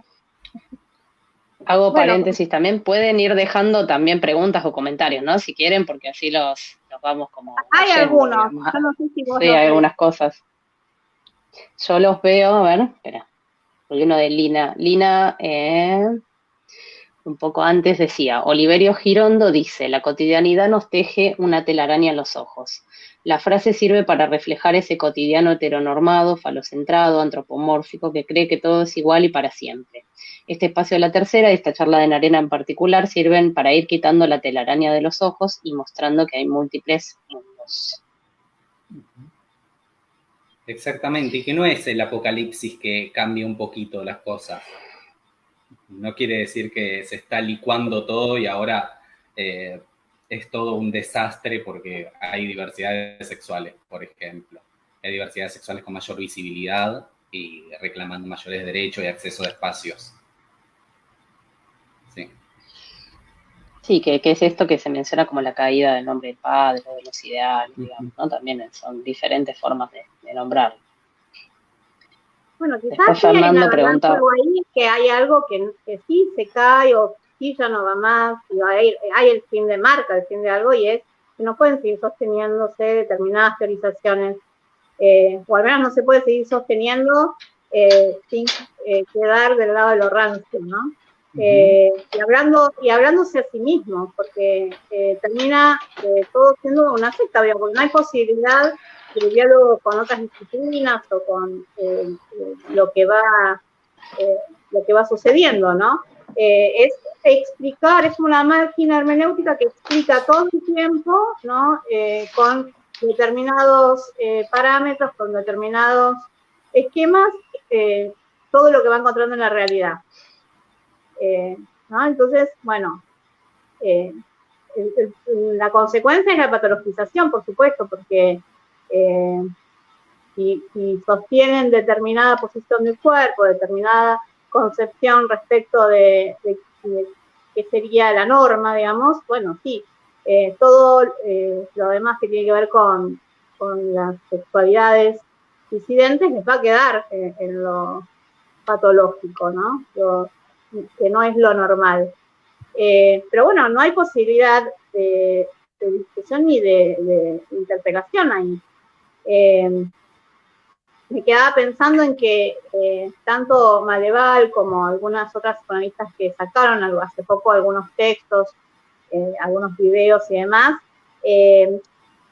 Hago paréntesis también, pueden ir dejando también preguntas o comentarios, ¿no? Si quieren, porque así los vamos como... Hay algunos, yo no sé si vos sí, hay algunas cosas. Yo los veo, a ver, espera. Hay uno de Lina. Lina, un poco antes decía, Oliverio Girondo dice, la cotidianidad nos teje una telaraña en los ojos. La frase sirve para reflejar ese cotidiano heteronormado, falocentrado, antropomórfico, que cree que todo es igual y para siempre. Este espacio de la tercera y esta charla de Narena en particular sirven para ir quitando la telaraña de los ojos y mostrando que hay múltiples mundos. Exactamente, y que no es el apocalipsis que cambia un poquito las cosas. No quiere decir que se está licuando todo y ahora es todo un desastre porque hay diversidades sexuales, por ejemplo. Hay diversidades sexuales con mayor visibilidad y reclamando mayores derechos y acceso a espacios. Sí. Sí, que es esto que se menciona como la caída del nombre del padre, de los ideales, digamos, ¿no? También son diferentes formas de nombrarlo. Bueno, quizás Después sí hay Fernando una pregunta, algo ahí, que hay algo que sí se cae o sí ya no va más, y hay el fin de marca, el fin de algo, y es que no pueden seguir sosteniéndose determinadas teorizaciones, o al menos no se puede seguir sosteniendo sin quedar del lado de lo rancio, ¿no? Y hablándose a sí mismo, porque termina todo siendo una secta, porque no hay posibilidad de diálogo con otras disciplinas o con lo que va sucediendo, ¿no? Es explicar, es una máquina hermenéutica que explica todo el tiempo, ¿no? Con determinados parámetros, con determinados esquemas, todo lo que va encontrando en la realidad. ¿No? Entonces, bueno, la consecuencia es la patologización, por supuesto, porque si sostienen determinada posición del cuerpo, determinada concepción respecto de qué sería la norma, digamos, bueno, sí, todo lo demás que tiene que ver con las sexualidades disidentes les va a quedar en lo patológico, ¿no? Que no es lo normal. Pero bueno, no hay posibilidad de discusión ni de interpelación ahí. Me quedaba pensando en que tanto Maleval como algunas otras economistas que sacaron hace poco algunos textos, algunos videos y demás,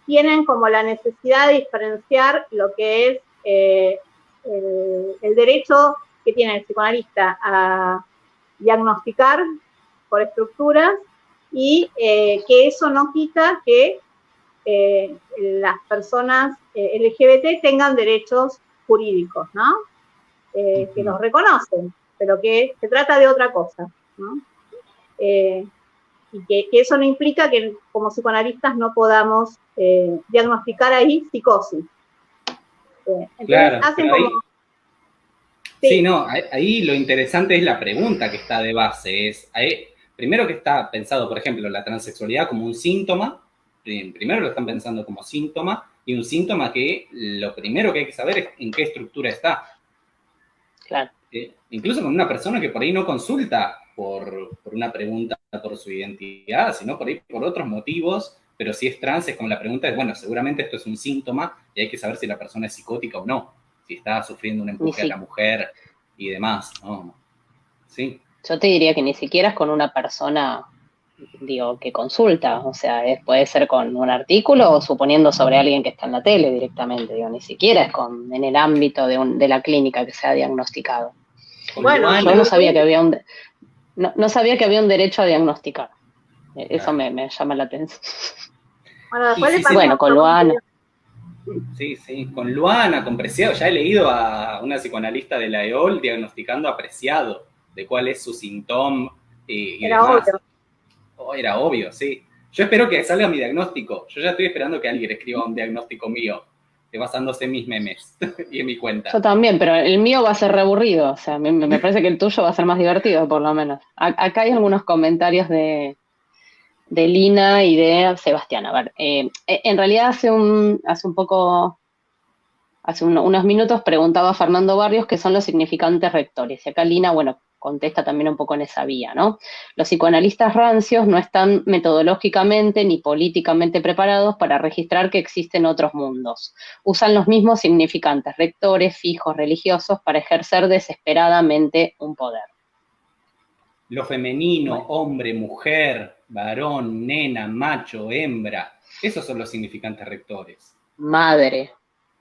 tienen como la necesidad de diferenciar lo que es el derecho que tiene el psicoanalista a diagnosticar por estructuras y que eso no quita que las personas LGBT tengan derechos jurídicos, ¿no? Que los reconocen, pero que se trata de otra cosa, ¿no? Y que eso no implica que como psicoanalistas no podamos diagnosticar ahí psicosis. Entonces claro, hacen como... Sí, no, ahí lo interesante es la pregunta que está de base. Primero que está pensado, por ejemplo, la transexualidad como un síntoma. Primero lo están pensando como síntoma, y un síntoma que lo primero que hay que saber es en qué estructura está. Claro. Incluso con una persona que por ahí no consulta por una pregunta por su identidad, sino por ahí por otros motivos, pero si es trans es con la pregunta de, bueno, seguramente esto es un síntoma y hay que saber si la persona es psicótica o no, si está sufriendo un empuje a la mujer y demás, ¿no? Sí. Yo te diría que ni siquiera es con una persona, digo, que consulta, o sea, puede ser con un artículo o suponiendo sobre alguien que está en la tele directamente, digo, ni siquiera es en el ámbito de la clínica que se ha diagnosticado. Bueno, yo no sabía que había no sabía que había un derecho a diagnosticar. Eso me llama la atención. Bueno, con Luana. Sí, con Luana, con Preciado. Ya he leído a una psicoanalista de la EOL diagnosticando a Preciado de cuál es su síntoma y era demás. Obvio. Oh, era obvio, sí. Yo espero que salga mi diagnóstico. Yo ya estoy esperando que alguien escriba un diagnóstico mío, basándose en mis memes y en mi cuenta. Yo también, pero el mío va a ser reaburrido. O sea, me parece que el tuyo va a ser más divertido, por lo menos. Acá hay algunos comentarios de Lina y de Sebastián. A ver, en realidad hace unos minutos preguntaba Fernando Barrios qué son los significantes rectores. Y acá Lina, bueno, contesta también un poco en esa vía, ¿no? Los psicoanalistas rancios no están metodológicamente ni políticamente preparados para registrar que existen otros mundos. Usan los mismos significantes rectores, fijos, religiosos, para ejercer desesperadamente un poder. Lo femenino, hombre, mujer, varón, nena, macho, hembra. Esos son los significantes rectores. Madre.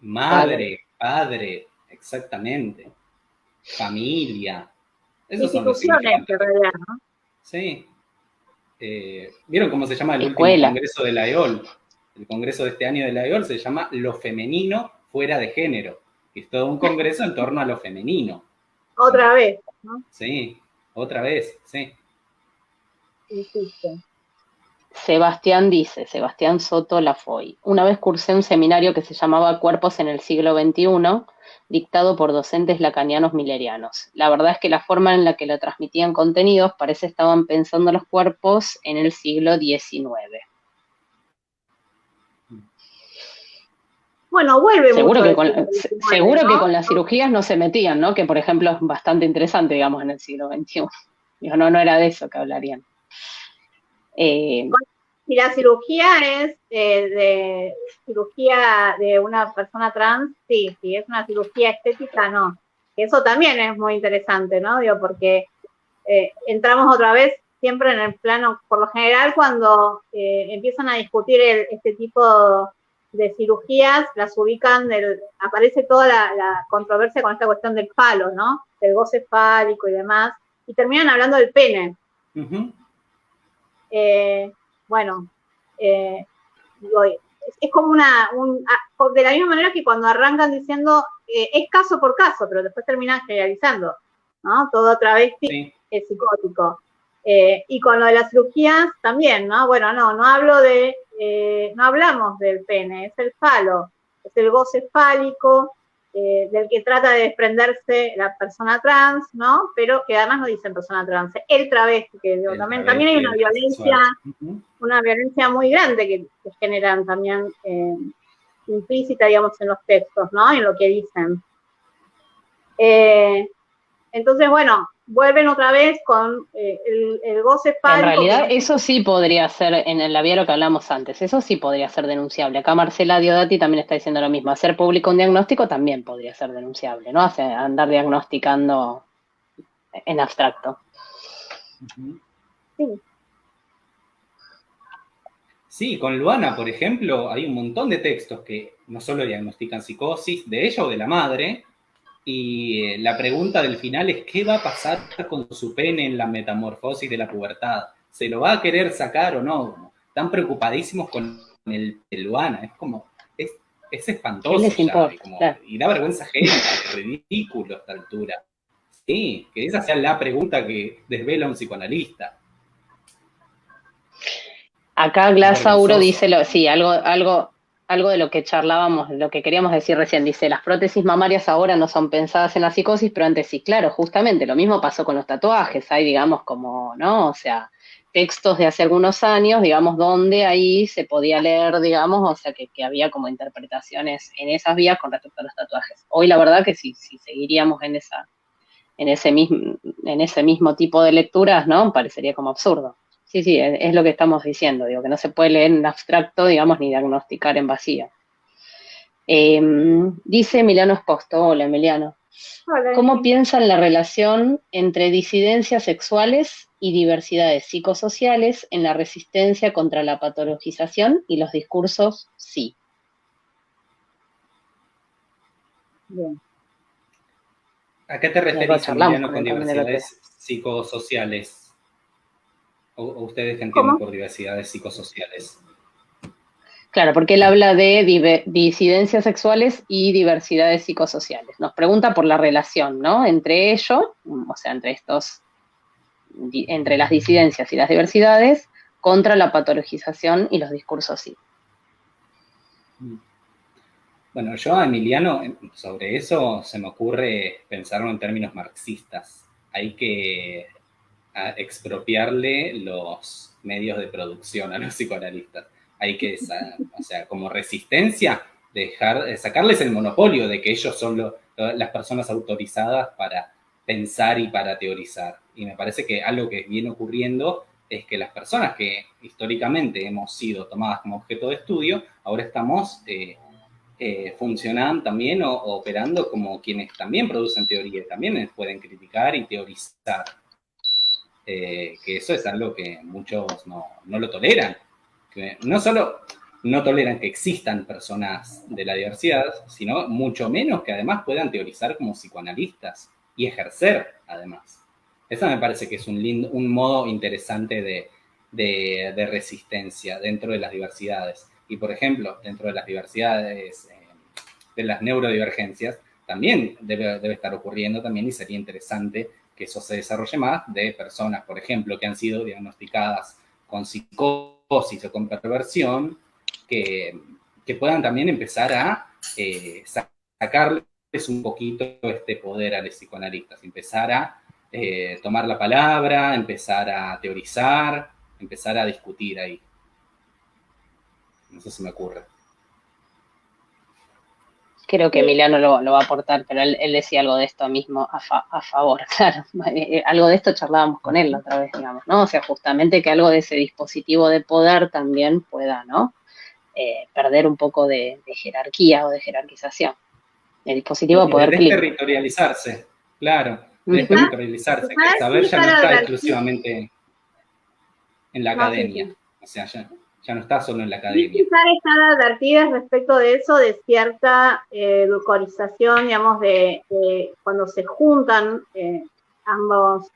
Madre, padre, exactamente. Familia. Esos son los significantes rectores. ¿No? Sí. ¿Vieron cómo se llama el último congreso de la EOL? El congreso de este año de la EOL se llama Lo femenino fuera de género. Es todo un congreso en torno a lo femenino. Otra vez, ¿no? Sí, otra vez, sí. Sebastián Soto Lafoy. Una vez cursé un seminario que se llamaba Cuerpos en el siglo XXI, dictado por docentes lacanianos milerianos. La verdad es que la forma en la que lo transmitían contenidos parece estaban pensando los cuerpos en el siglo XIX. Bueno, vuelve seguro mucho. Seguro que con las cirugías no se metían, ¿no? Que por ejemplo es bastante interesante, digamos, en el siglo XXI. Digo, no era de eso que hablarían. Si la cirugía es de cirugía de una persona trans, sí. Si es una cirugía estética, no. Eso también es muy interesante, ¿no? Digo, porque entramos otra vez siempre en el plano, por lo general, cuando empiezan a discutir este tipo de cirugías, las ubican, aparece toda la controversia con esta cuestión del falo, ¿no? Del goce fálico y demás, y terminan hablando del pene. Bueno, es como de la misma manera que cuando arrancan diciendo, es caso por caso, pero después terminan generalizando, ¿no? Todo otra vez es psicótico. Y con lo de las cirugías también, ¿no? Bueno, no hablamos del pene, es el falo, es el goce fálico, del que trata de desprenderse la persona trans, ¿no? Pero que además no dicen persona trans, el travesti, que digo, también hay una violencia muy grande que generan también implícita, digamos, en los textos, ¿no? En lo que dicen. Entonces, bueno, vuelven otra vez con el goce fálico. En realidad, eso sí podría ser, en la vía lo que hablamos antes, eso sí podría ser denunciable. Acá Marcela Diodati también está diciendo lo mismo. Hacer público un diagnóstico también podría ser denunciable, ¿no? Andar diagnosticando en abstracto. Sí. Sí, con Luana, por ejemplo, hay un montón de textos que no solo diagnostican psicosis de ella o de la madre, y la pregunta del final es ¿qué va a pasar con su pene en la metamorfosis de la pubertad? ¿Se lo va a querer sacar o no? Están preocupadísimos con el Luana, es como, es espantoso ya, y da vergüenza ajena, es ridículo a esta altura. Sí, que esa sea la pregunta que desvela un psicoanalista. Acá Glasauro dice, algo de lo que charlábamos, lo que queríamos decir recién, dice, las prótesis mamarias ahora no son pensadas en la psicosis, pero antes sí, claro, justamente, lo mismo pasó con los tatuajes, hay, digamos, como, ¿no? O sea, textos de hace algunos años, digamos, donde ahí se podía leer, digamos, o sea, que había como interpretaciones en esas vías con respecto a los tatuajes. Hoy la verdad que si seguiríamos en ese mismo tipo de lecturas, ¿no? Parecería como absurdo. Sí, es lo que estamos diciendo, digo, que no se puede leer en abstracto, digamos, ni diagnosticar en vacío. Dice Emiliano Esposto, hola Emiliano, ¿cómo piensan la relación entre disidencias sexuales y diversidades psicosociales en la resistencia contra la patologización y los discursos sí? Bien. ¿A qué te referís, Emiliano, con diversidades psicosociales? ¿O ustedes qué entienden por diversidades psicosociales? Claro, porque él habla de disidencias sexuales y diversidades psicosociales. Nos pregunta por la relación, ¿no? Entre ellos, o sea, entre las disidencias y las diversidades, contra la patologización y los discursos sí. Bueno, yo a Emiliano, sobre eso se me ocurre pensarlo en términos marxistas. Hay que expropiarle los medios de producción a los psicoanalistas. Hay que, o sea, como resistencia, sacarles el monopolio de que ellos son las personas autorizadas para pensar y para teorizar. Y me parece que algo que viene ocurriendo es que las personas que históricamente hemos sido tomadas como objeto de estudio, ahora estamos funcionando también o operando como quienes también producen teoría, también pueden criticar y teorizar. que eso es algo que muchos no lo toleran. Que no solo no toleran que existan personas de la diversidad, sino mucho menos que además puedan teorizar como psicoanalistas y ejercer, además. Eso me parece que es un modo interesante de resistencia dentro de las diversidades. Y, por ejemplo, dentro de las diversidades, de las neurodivergencias, también debe estar ocurriendo también, y sería interesante que eso se desarrolle más de personas, por ejemplo, que han sido diagnosticadas con psicosis o con perversión, que puedan también empezar a sacarles un poquito este poder a los psicoanalistas, empezar a tomar la palabra, empezar a teorizar, empezar a discutir ahí. No sé si me ocurre. Creo que Emiliano lo va a aportar, pero él decía algo de esto mismo a favor, claro. Algo de esto charlábamos con él la otra vez, digamos, ¿no? O sea, justamente que algo de ese dispositivo de poder también pueda, ¿no? Perder un poco de jerarquía o de jerarquización. El dispositivo de poder de territorializarse, claro. De territorializarse. Que el saber ya no está exclusivamente en la academia. O sea, ya no está solo en la academia. Quizás estar advertidas respecto de eso, de cierta edulcorización, digamos, de cuando se juntan ambos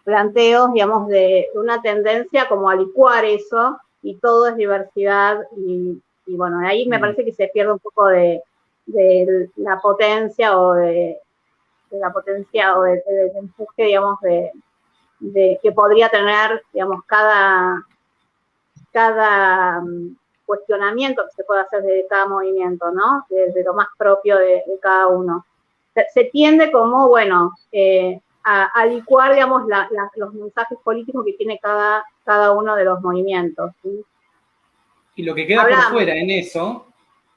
planteos, digamos, de una tendencia como a licuar eso, y todo es diversidad, y bueno, ahí me parece que se pierde un poco de la potencia o del empuje, digamos, de que podría tener, digamos, cada cuestionamiento que se puede hacer de cada movimiento, ¿no? Desde lo más propio de cada uno. Se tiende como, bueno, a licuar, digamos, los mensajes políticos que tiene cada uno de los movimientos, ¿sí? Y lo que queda por fuera en eso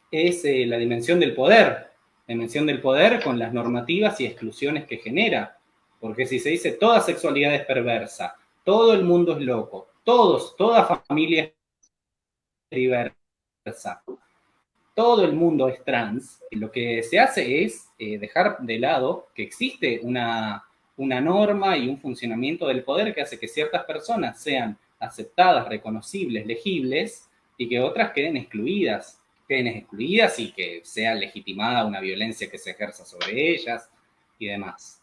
es la dimensión del poder. La dimensión del poder con las normativas y exclusiones que genera. Porque si se dice toda sexualidad es perversa, todo el mundo es loco, toda familia es diversa, todo el mundo es trans, lo que se hace es dejar de lado que existe una norma y un funcionamiento del poder que hace que ciertas personas sean aceptadas, reconocibles, legibles, y que otras queden excluidas y que sea legitimada una violencia que se ejerza sobre ellas y demás.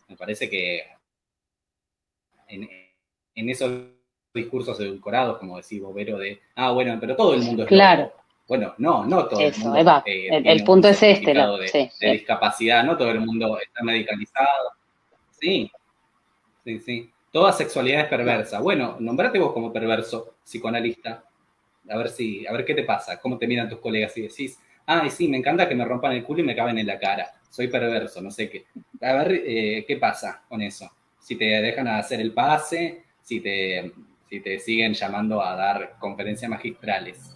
Me parece que en esos discursos edulcorados, como decís vos, Vero, de, bueno, pero todo el mundo es loco. Bueno, no todo el mundo. Eso, el punto es este. De discapacidad, no todo el mundo está medicalizado. Sí. Toda sexualidad es perversa. Bueno, nombrate vos como perverso, psicoanalista. A ver qué te pasa, cómo te miran tus colegas y decís, sí, me encanta que me rompan el culo y me caben en la cara. Soy perverso, no sé qué. A ver qué pasa con eso. Si te dejan hacer el pase, si te siguen llamando a dar conferencias magistrales.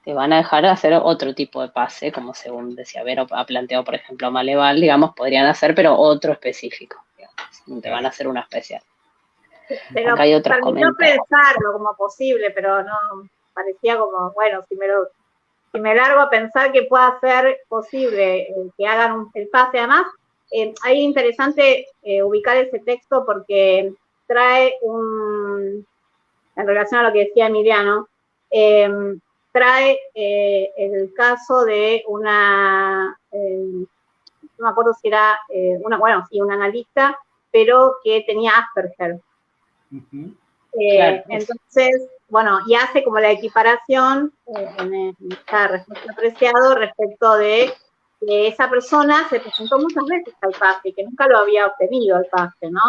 Te van a dejar hacer otro tipo de pase, como según decía Vero, ha planteado, por ejemplo, Maleval, digamos, podrían hacer, pero otro específico. Digamos. Te van a hacer una especial. Pero acá hay otros permitió pensarlo como posible, pero no, parecía como, bueno, si me largo a pensar que pueda ser posible que hagan el pase. Además, ahí es interesante ubicar ese texto porque trae en relación a lo que decía Emiliano, trae el caso de una, no me acuerdo si era una analista, pero que tenía Asperger. Claro. Entonces, bueno, y hace como la equiparación en esta respuesta apreciado respecto de que esa persona se presentó muchas veces al pase y que nunca lo había obtenido el pase, ¿no?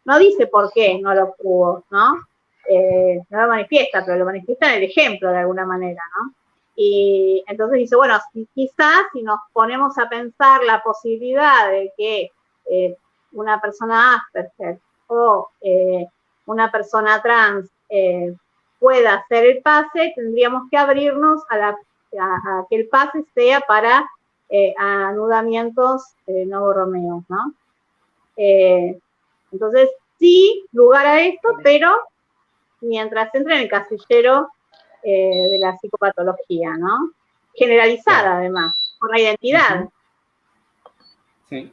No dice por qué no lo obtuvo, ¿no? No lo manifiesta, pero lo manifiesta en el ejemplo de alguna manera, ¿no? Y entonces dice, bueno, quizás si nos ponemos a pensar la posibilidad de que una persona Asperger o una persona trans pueda hacer el pase, tendríamos que abrirnos a que el pase sea para anudamientos no romeos, ¿no? Entonces, sí, lugar a esto, pero mientras entra en el casillero de la psicopatología, ¿no? Generalizada, además, por la identidad. Sí.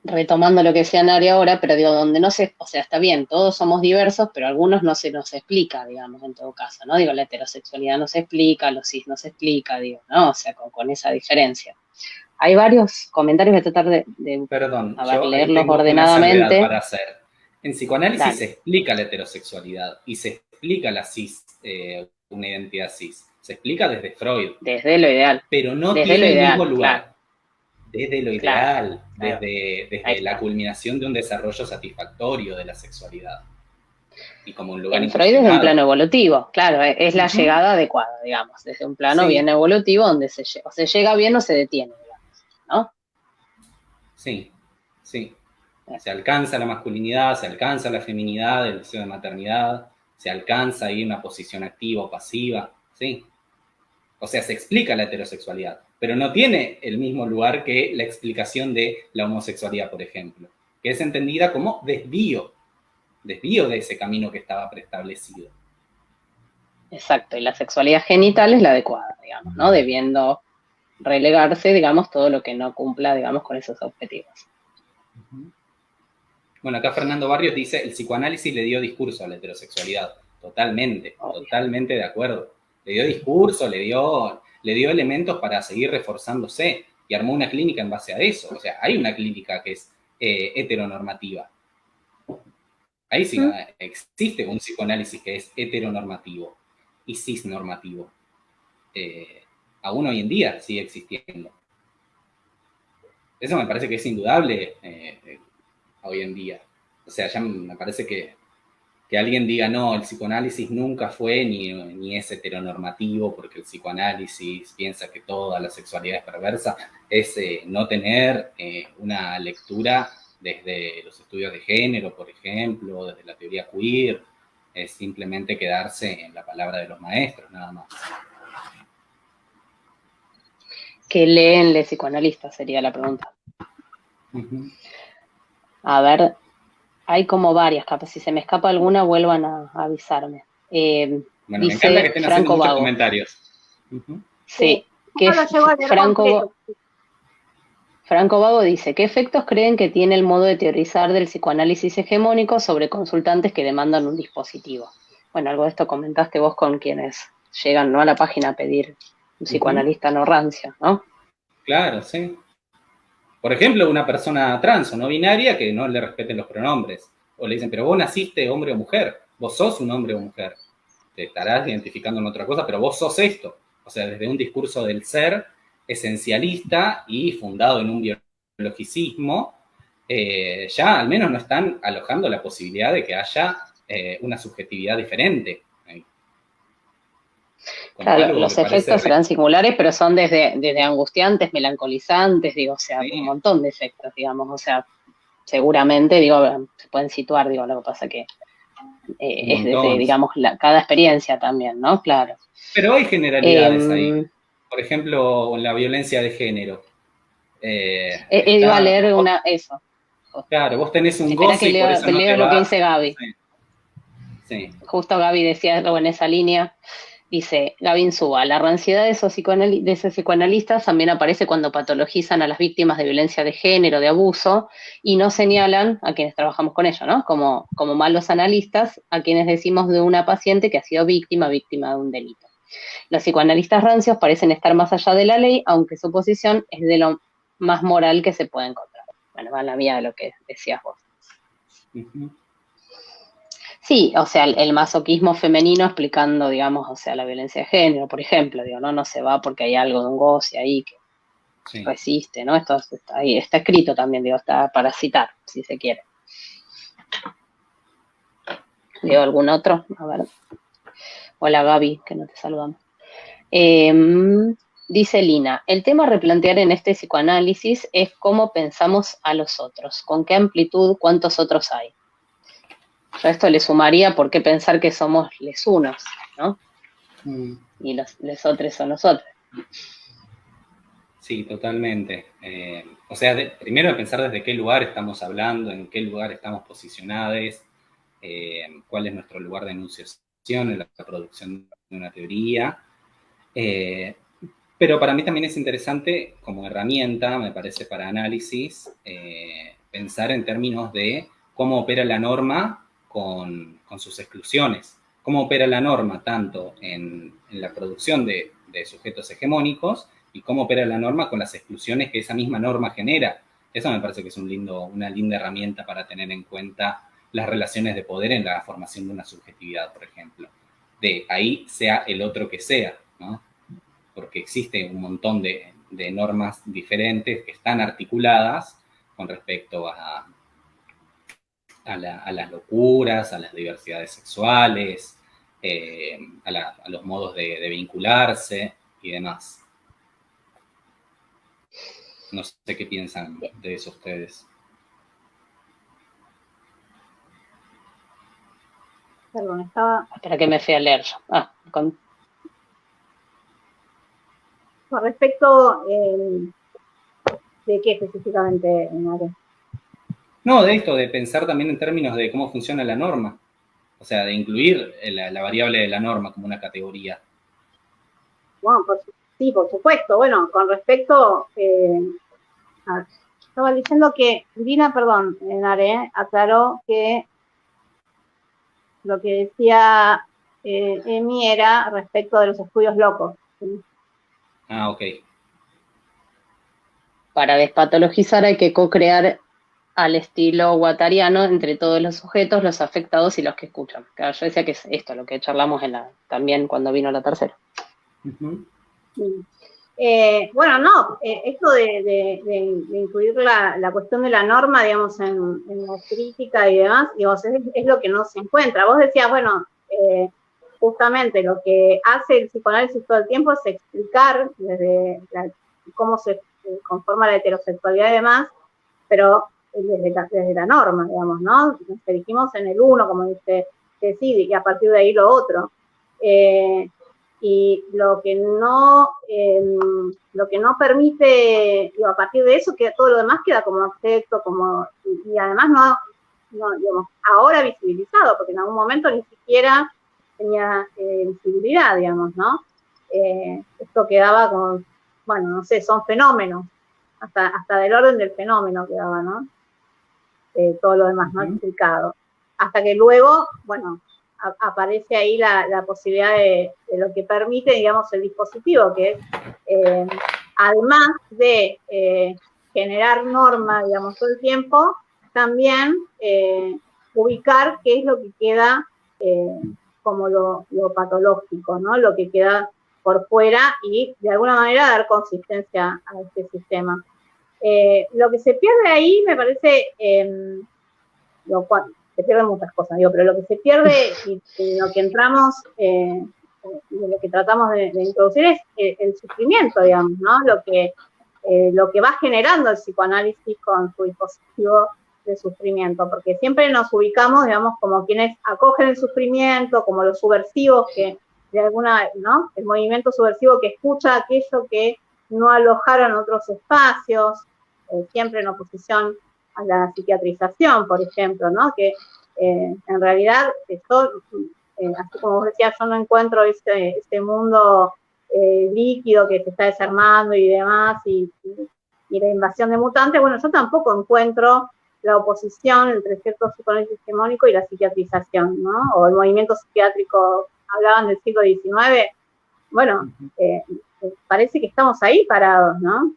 retomando lo que decía Nari ahora, pero digo, donde no se, o sea, está bien, todos somos diversos, pero algunos no se nos explica, digamos, en todo caso, ¿no? Digo, la heterosexualidad no se explica, los cis no se explica, digo, ¿no? O sea, con esa diferencia. Hay varios comentarios, voy a tratar Perdón, a ver, yo ahí leerlos tengo una salvedad ordenadamente. para hacer. En psicoanálisis se explica la heterosexualidad y se explica la cis, una identidad cis. Se explica desde Freud. Desde lo ideal. Pero no Desde lo tiene el mismo ideal, lugar. claro. Desde lo Claro, ideal, claro. desde la culminación de un desarrollo satisfactorio de la sexualidad. Y como un lugar En Freud es de un plano incuestionado. evolutivo, claro, es la llegada adecuada, digamos, desde un plano bien evolutivo donde se llega bien o se detiene, digamos, ¿no? Sí, sí. Se alcanza la masculinidad, se alcanza la feminidad, el deseo de maternidad, se alcanza ahí una posición activa o pasiva, sí. O sea, se explica la heterosexualidad, pero no tiene el mismo lugar que la explicación de la homosexualidad, por ejemplo, que es entendida como desvío de ese camino que estaba preestablecido. Exacto, y la sexualidad genital es la adecuada, digamos, ¿no? Debiendo relegarse, digamos, todo lo que no cumpla, digamos, con esos objetivos. Bueno, acá Fernando Barrios dice, el psicoanálisis le dio discurso a la heterosexualidad. Totalmente, obvio. Totalmente de acuerdo. Le dio discurso, le dio elementos para seguir reforzándose y armó una clínica en base a eso. O sea, hay una clínica que es heteronormativa. Ahí sí existe un psicoanálisis que es heteronormativo y cisnormativo. Aún hoy en día sigue existiendo. Eso me parece que es indudable hoy en día. O sea, ya me parece que alguien diga, no, el psicoanálisis nunca fue ni es heteronormativo, porque el psicoanálisis piensa que toda la sexualidad es perversa, es no tener una lectura desde los estudios de género, por ejemplo, desde la teoría queer, es simplemente quedarse en la palabra de los maestros, nada más. ¿Qué leen los psicoanalistas? Sería la pregunta. A ver, hay como varias capas. Si se me escapa alguna, vuelvan a avisarme. Bueno, dice me encanta que estén Franco haciendo muchos Vago. comentarios. Sí, que Franco Vago dice, ¿qué efectos creen que tiene el modo de teorizar del psicoanálisis hegemónico sobre consultantes que demandan un dispositivo? Bueno, algo de esto comentaste vos con quienes llegan, ¿no?, a la página a pedir un psicoanalista no rancio, ¿no? Claro, sí. Por ejemplo, una persona trans o no binaria que no le respeten los pronombres. O le dicen, pero vos naciste hombre o mujer, vos sos un hombre o mujer. Te estarás identificando en otra cosa, pero vos sos esto. O sea, desde un discurso del ser esencialista y fundado en un biologicismo, ya al menos no están alojando la posibilidad de que haya una subjetividad diferente. Claro, los efectos serán singulares, pero son desde angustiantes, melancolizantes, digo, o sea, un montón de efectos, digamos, o sea, seguramente, digo, se pueden situar, digo, lo que pasa que es desde, digamos, cada experiencia también, ¿no? Claro. Pero hay generalidades ahí. Por ejemplo, la violencia de género. Iba a leer eso. Claro, vos tenés un goce y por eso no te leo lo que vas. dice Gaby. Sí. Justo Gaby decía algo en esa línea. Dice Gaby Insúa, la ranciedad de esos psicoanalistas también aparece cuando patologizan a las víctimas de violencia de género, de abuso, y no señalan a quienes trabajamos con ello, ¿no? Como malos analistas, a quienes decimos de una paciente que ha sido víctima de un delito. Los psicoanalistas rancios parecen estar más allá de la ley, aunque su posición es de lo más moral que se puede encontrar. Bueno, va la mía de lo que decías vos. Sí, o sea, el masoquismo femenino explicando, digamos, o sea, la violencia de género, por ejemplo, digo, no se va porque hay algo de un goce ahí que resiste, ¿no? Esto está ahí, está escrito también, digo, está para citar, si se quiere. ¿Digo algún otro? A ver. Hola Gaby, que no te saludamos. Dice Lina, el tema a replantear en este psicoanálisis es cómo pensamos a los otros, con qué amplitud, cuántos otros hay. Yo a esto le sumaría por qué pensar que somos les unos, ¿no? Y los otros son nosotros. Sí, totalmente. O sea, primero pensar desde qué lugar estamos hablando, en qué lugar estamos posicionados, cuál es nuestro lugar de enunciación en la producción de una teoría. Pero para mí también es interesante como herramienta, me parece, para análisis, pensar en términos de cómo opera la norma con sus exclusiones, cómo opera la norma tanto en la producción de sujetos hegemónicos y cómo opera la norma con las exclusiones que esa misma norma genera. Eso me parece que es una linda herramienta para tener en cuenta las relaciones de poder en la formación de una subjetividad, por ejemplo. De ahí sea el otro que sea, ¿no? Porque existe un montón de normas diferentes que están articuladas con respecto a las locuras, a las diversidades sexuales, a los modos de vincularse y demás. No sé qué piensan de eso ustedes. Perdón, estaba... Espera que me fui a leer. Con respecto de qué específicamente, María. No, de esto, de pensar también en términos de cómo funciona la norma. O sea, de incluir la variable de la norma como una categoría. Bueno, sí, por supuesto. Bueno, con respecto, estaba diciendo que Dina, perdón, Nare, aclaró que lo que decía Emi era respecto de los estudios locos. ¿Sí? Ah, ok. Para despatologizar hay que co-crear al estilo guattariano entre todos los sujetos, los afectados y los que escuchan. Claro, yo decía que es esto lo que charlamos también cuando vino la tercera. Uh-huh. Bueno, no, esto de incluir la cuestión de la norma, digamos, en la crítica y demás, digamos, es lo que no se encuentra. Vos decías, bueno, justamente lo que hace el psicoanálisis todo el tiempo es explicar desde cómo se conforma la heterosexualidad y demás, pero desde la norma, digamos, ¿no? Nos dirigimos en el uno, como dice Ceci, y a partir de ahí lo otro. Y lo que no permite, digo, a partir de eso, que todo lo demás queda como objeto, y además no, digamos, ahora visibilizado, porque en algún momento ni siquiera tenía visibilidad, digamos, ¿no? Esto quedaba como, bueno, no sé, son fenómenos, hasta del orden del fenómeno quedaba, ¿no? Todo lo demás, ¿no? Explicado. Hasta que luego, bueno, aparece ahí la posibilidad de lo que permite, digamos, el dispositivo, que es, además de generar norma, digamos, todo el tiempo, también ubicar qué es lo que queda como lo patológico, ¿no? Lo que queda por fuera y, de alguna manera, dar consistencia a este sistema. Lo que se pierde ahí, me parece, se pierden muchas cosas, digo, pero lo que se pierde y lo que entramos, lo que tratamos de introducir es el sufrimiento, digamos, ¿no? Lo que va generando el psicoanálisis con su dispositivo de sufrimiento, porque siempre nos ubicamos, digamos, como quienes acogen el sufrimiento, como los subversivos que, de alguna, ¿no? El movimiento subversivo que escucha aquello que no alojaron otros espacios, siempre en oposición a la psiquiatrización, por ejemplo, ¿no? Que en realidad, así como vos decías, yo no encuentro este mundo líquido que se está desarmando y demás, y la invasión de mutantes. Bueno, yo tampoco encuentro la oposición entre cierto psicoanálisis hegemónico y la psiquiatrización, ¿no? O el movimiento psiquiátrico, hablaban del siglo XIX. Bueno, parece que estamos ahí parados, ¿no?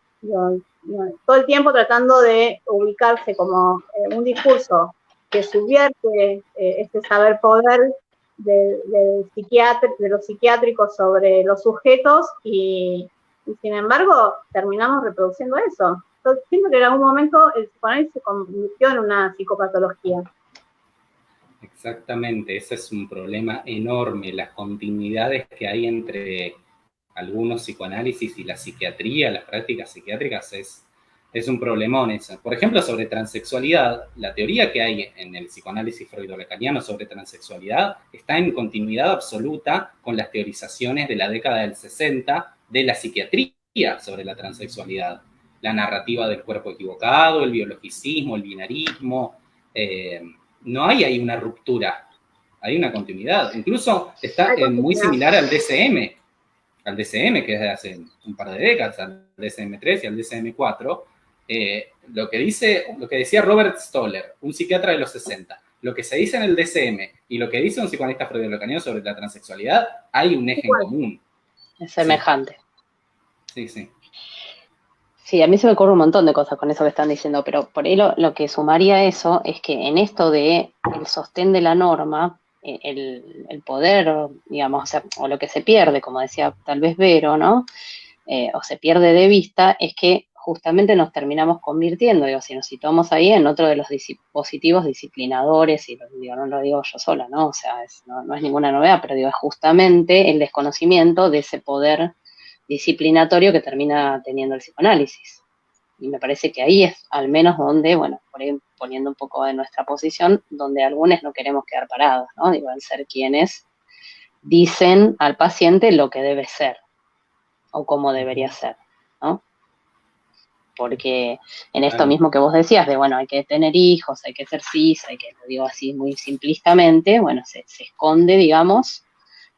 Todo el tiempo tratando de ubicarse como un discurso que subvierte este saber poder de los psiquiátricos sobre los sujetos y sin embargo terminamos reproduciendo eso. Entonces, siento que en algún momento el psicoanálisis se convirtió en una psicopatología. Exactamente, ese es un problema enorme, las continuidades que hay entre algunos psicoanálisis y la psiquiatría, las prácticas psiquiátricas, es un problemón eso. Por ejemplo, sobre transexualidad, la teoría que hay en el psicoanálisis freudo-lacaniano sobre transexualidad está en continuidad absoluta con las teorizaciones de la década del 60 de la psiquiatría sobre la transexualidad. La narrativa del cuerpo equivocado, el biologicismo, el binarismo, no hay ahí una ruptura, hay una continuidad. Incluso está muy similar al DSM, que es de hace un par de décadas, al DSM-3 y al DSM-4, lo que decía Robert Stoller, un psiquiatra de los 60, lo que se dice en el DSM y lo que dice un psicoanalista freudiano sobre la transexualidad, hay un eje en común. Es semejante. Sí, sí. Sí, a mí se me ocurre un montón de cosas con eso que están diciendo, pero por ahí lo que sumaría a eso es que en esto de el sostén de la norma, el poder, digamos, o lo que se pierde, como decía tal vez Vero, ¿no? O se pierde de vista, es que justamente nos terminamos convirtiendo, digo, si nos situamos ahí en otro de los dispositivos disciplinadores, y digo, no lo digo yo sola, ¿no? O sea, no es ninguna novedad, pero digo, es justamente el desconocimiento de ese poder disciplinatorio que termina teniendo el psicoanálisis. Y me parece que ahí es al menos donde, bueno, por ahí poniendo un poco de nuestra posición, donde algunos no queremos quedar parados, ¿no? Digo, al ser quienes dicen al paciente lo que debe ser o cómo debería ser, ¿no? Porque en esto mismo que vos decías, de bueno, hay que tener hijos, hay que ser cis, hay que, lo digo así muy simplistamente, bueno, se esconde, digamos,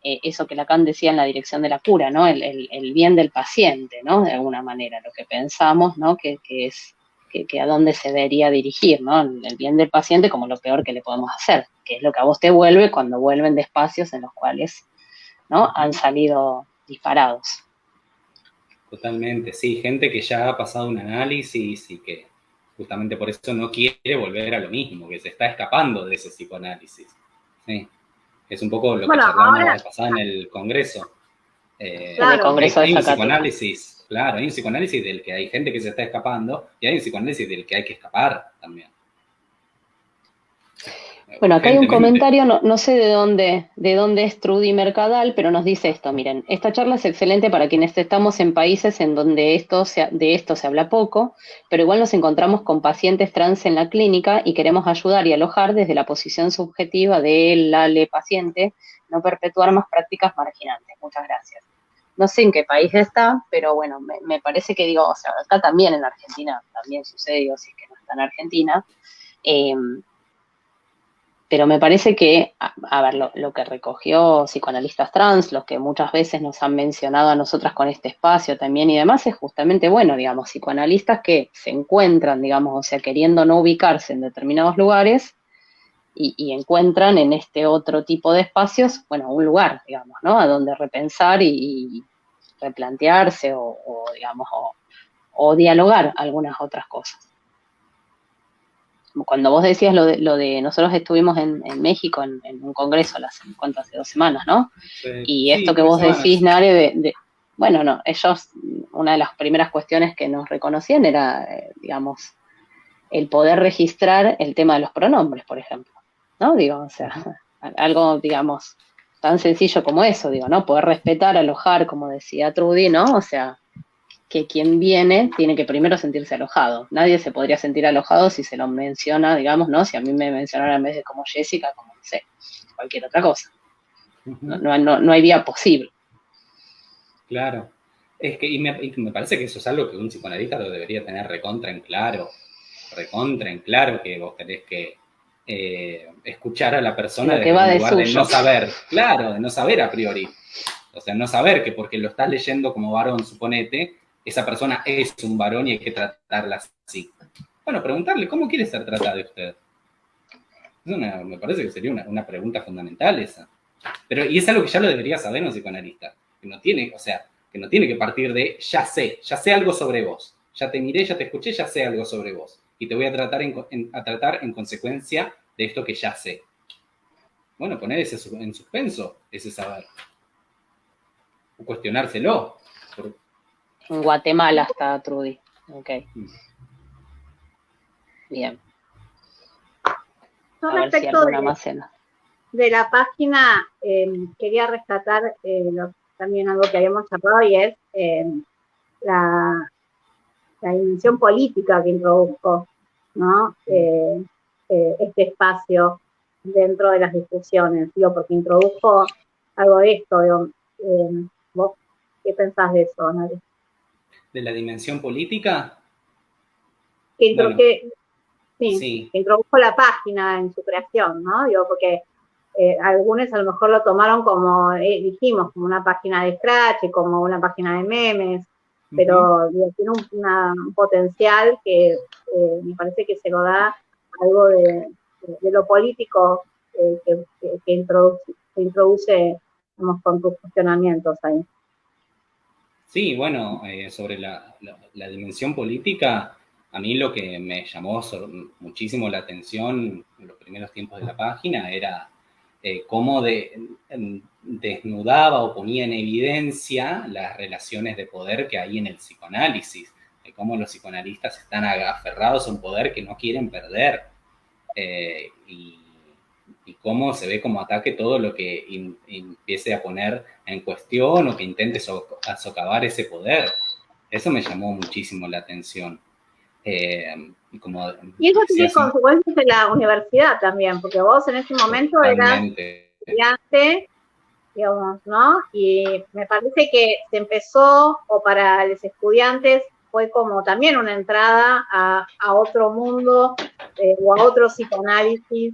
eso que Lacan decía en la dirección de la cura, ¿no? El bien del paciente, ¿no? De alguna manera, lo que pensamos, ¿no? Que a dónde se debería dirigir, ¿no? El bien del paciente como lo peor que le podemos hacer, que es lo que a vos te vuelve cuando vuelven de espacios en los cuales, ¿no? Han salido disparados. Totalmente, sí, gente que ya ha pasado un análisis y que justamente por eso no quiere volver a lo mismo, que se está escapando de ese psicoanálisis. Sí. Es un poco lo que charlamos la vez pasada en el Congreso. Claro, en el Congreso hay un psicoanálisis, claro, hay un psicoanálisis del que hay gente que se está escapando y hay un psicoanálisis del que hay que escapar también. Bueno, acá hay un comentario, no sé de dónde es Trudy Mercadal, pero nos dice esto, miren, esta charla es excelente para quienes estamos en países en donde de esto se habla poco, pero igual nos encontramos con pacientes trans en la clínica y queremos ayudar y alojar desde la posición subjetiva del paciente, no perpetuar más prácticas marginantes. Muchas gracias. No sé en qué país está, pero bueno, me parece que digo, o sea, acá también en Argentina también sucede, o si es que no está en Argentina, pero me parece que, a ver, lo que recogió psicoanalistas trans, los que muchas veces nos han mencionado a nosotras con este espacio también y demás, es justamente, bueno, digamos, psicoanalistas que se encuentran, digamos, o sea, queriendo no ubicarse en determinados lugares y encuentran en este otro tipo de espacios, bueno, un lugar, digamos, ¿no? A donde repensar y replantearse digamos, o dialogar algunas otras cosas. Cuando vos decías lo de nosotros estuvimos en México en un congreso hace 2 semanas, ¿no? Sí, y esto que vos decís, Nare, bueno, no, ellos, una de las primeras cuestiones que nos reconocían era, digamos, el poder registrar el tema de los pronombres, por ejemplo, ¿no? Digo, o sea, algo, digamos, tan sencillo como eso, digo, ¿no? Poder respetar, alojar, como decía Trudy, ¿no? O sea, que quien viene tiene que primero sentirse alojado. Nadie se podría sentir alojado si se lo menciona, digamos, ¿no? Si a mí me mencionaran en vez de como Jessica, como, no sé, cualquier otra cosa. No hay vía posible. Claro. Es que, y me parece que eso es algo que un psicoanalista lo debería tener recontra en claro, que vos tenés que escuchar a la persona desde un lugar de no saber, claro, de no saber a priori. O sea, no saber que porque lo estás leyendo como varón, suponete, esa persona es un varón y hay que tratarla así. Bueno, preguntarle, ¿cómo quiere ser tratada usted? Me parece que sería una pregunta fundamental esa. Pero, y es algo que ya lo debería saber un psicoanalista. Que no tiene que partir de, ya sé algo sobre vos. Ya te miré, ya te escuché, ya sé algo sobre vos. Y te voy a tratar en consecuencia de esto que ya sé. Bueno, poner en suspenso ese saber. O cuestionárselo. En Guatemala está Trudy. Ok. Bien. A ver si alguna más de la página, quería rescatar también algo que habíamos charlado y es la dimensión política que introdujo, ¿no? Este espacio dentro de las discusiones, digo, porque introdujo algo de esto, digo, ¿vos qué pensás de eso, Nari? ¿De la dimensión política? Que introdujo la página en su creación, ¿no? Digo, porque algunos a lo mejor lo tomaron como, dijimos, como una página de Scratch, como una página de memes, pero digo, tiene un potencial que me parece que se lo da algo de lo político que introduce digamos, con tus cuestionamientos ahí. Sí, bueno, sobre la dimensión política, a mí lo que me llamó muchísimo la atención en los primeros tiempos de la página era cómo desnudaba o ponía en evidencia las relaciones de poder que hay en el psicoanálisis, de cómo los psicoanalistas están aferrados a un poder que no quieren perder, y cómo se ve como ataque todo lo que empiece a poner en cuestión o que intente socavar ese poder. Eso me llamó muchísimo la atención. Y eso tiene consecuencias en la universidad también, porque vos en ese momento eras estudiante, digamos, ¿no? Y me parece que se empezó, o para los estudiantes, fue como también una entrada a otro mundo o a otro psicoanálisis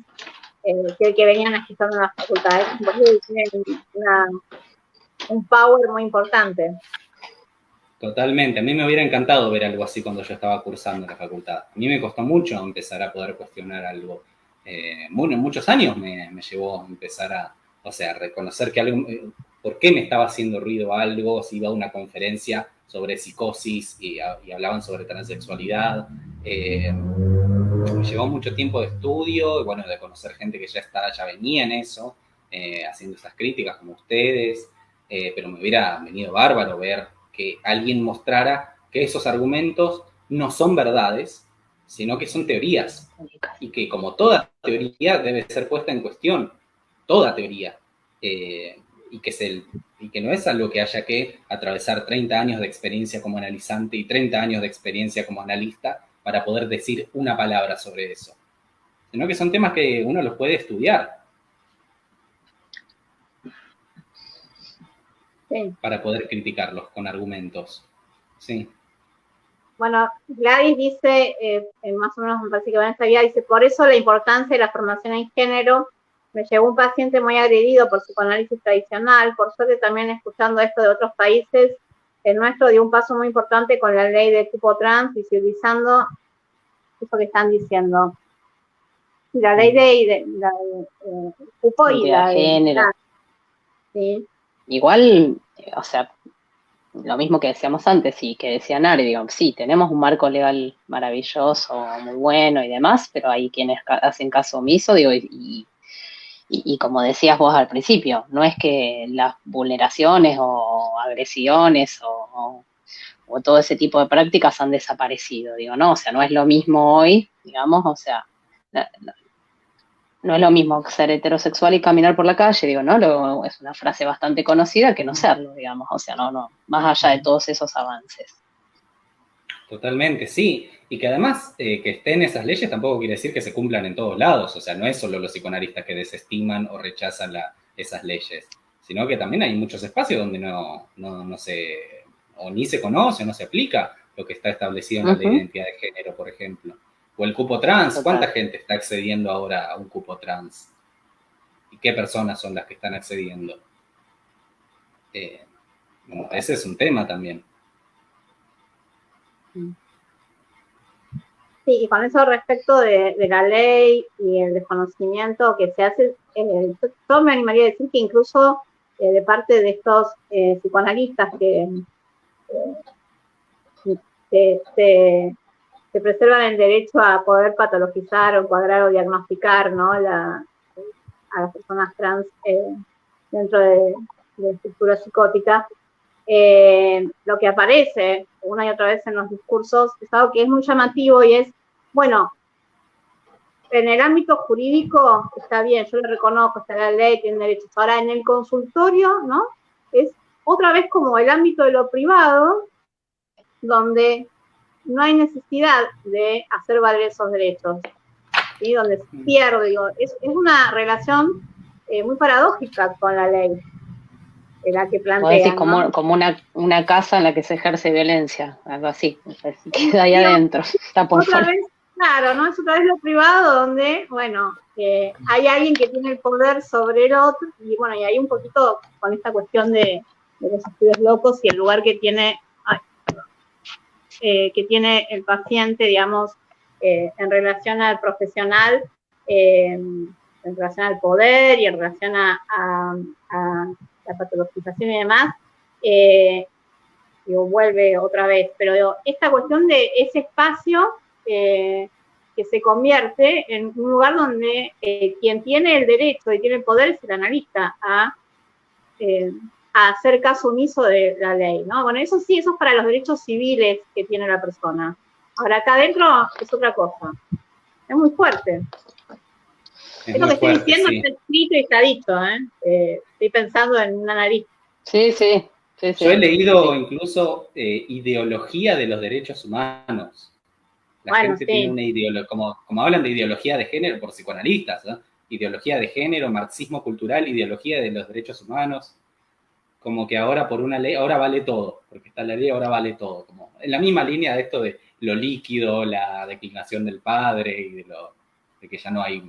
que venían agitando en las facultades, porque tienen un power muy importante. Totalmente, a mí me hubiera encantado ver algo así cuando yo estaba cursando en la facultad. A mí me costó mucho empezar a poder cuestionar algo. Muchos años me llevó a empezar a reconocer que algo, por qué me estaba haciendo ruido algo, si iba a una conferencia sobre psicosis y hablaban sobre transexualidad. Me llevó mucho tiempo de estudio y bueno, de conocer gente que ya venía en eso, haciendo esas críticas como ustedes, pero me hubiera venido bárbaro ver que alguien mostrara que esos argumentos no son verdades, sino que son teorías, y que como toda teoría debe ser puesta en cuestión, toda teoría, y que no es algo que haya que atravesar 30 años de experiencia como analizante y 30 años de experiencia como analista para poder decir una palabra sobre eso, sino que son temas que uno los puede estudiar. Sí. Para poder criticarlos con argumentos. Sí. Bueno, Gladys dice, más o menos me parece que va en esta vía, dice, por eso la importancia de la formación en género. Me llegó un paciente muy agredido por psicoanálisis tradicional, por suerte también escuchando esto de otros países, el nuestro dio un paso muy importante con la ley de cupo trans, visibilizando eso que están diciendo. La ley de cupo y la de género. Sí. Igual, o sea, lo mismo que decíamos antes y que decía Nari, digo, sí, tenemos un marco legal maravilloso, muy bueno y demás, pero hay quienes hacen caso omiso, digo, y como decías vos al principio, no es que las vulneraciones o agresiones o todo ese tipo de prácticas han desaparecido, digo, no, o sea, no es lo mismo hoy, digamos, o sea, no es lo mismo ser heterosexual y caminar por la calle, digo, ¿no? Es una frase bastante conocida que no serlo, digamos, o sea, no, más allá de todos esos avances. Totalmente, sí, y que además que estén esas leyes tampoco quiere decir que se cumplan en todos lados, o sea, no es solo los psicoanalistas que desestiman o rechazan esas leyes, sino que también hay muchos espacios donde no se, o ni se conoce, no se aplica lo que está establecido en la ley de identidad de género, por ejemplo. O el cupo trans, ¿cuánta gente está accediendo ahora a un cupo trans? ¿Y qué personas son las que están accediendo? Bueno, ese es un tema también. Sí, y con eso respecto de la ley y el desconocimiento que se hace, yo me animaría a decir que incluso de parte de estos psicoanalistas que se preservan el derecho a poder patologizar o encuadrar o diagnosticar, ¿no? a las personas trans dentro de estructura psicótica. Lo que aparece una y otra vez en los discursos es algo que es muy llamativo y es, bueno, en el ámbito jurídico está bien, yo lo reconozco, está la ley, tienen derechos. Ahora, en el consultorio, ¿no? Es otra vez como el ámbito de lo privado, donde no hay necesidad de hacer valer esos derechos, ¿sí? Donde se pierde, digo, es una relación muy paradójica con la ley, la que plantea, ¿no? como una casa en la que se ejerce violencia, algo así, queda ahí adentro, está por otra vez, claro, ¿no? Es otra vez lo privado donde, bueno, hay alguien que tiene el poder sobre el otro, y bueno, y hay un poquito con esta cuestión de los estudios locos y el lugar que tiene que tiene el paciente, digamos, en relación al profesional, en relación al poder y en relación a la patologización y demás, vuelve otra vez. Pero digo, esta cuestión de ese espacio que se convierte en un lugar donde quien tiene el derecho y tiene el poder es el analista a hacer caso omiso de la ley, ¿no? Bueno, eso sí, eso es para los derechos civiles que tiene la persona. Ahora, acá adentro es otra cosa. Es muy fuerte. Es lo que estoy diciendo, sí. Está escrito y está dicho, estoy pensando en un analista. Sí. Yo he leído incluso ideología de los derechos humanos. La gente tiene una ideología, como hablan de ideología de género por psicoanalistas, ¿no? Ideología de género, marxismo cultural, ideología de los derechos humanos. Como que ahora por una ley, ahora vale todo, porque está la ley, ahora vale todo. Como en la misma línea de esto de lo líquido, la declinación del padre y de que ya no hay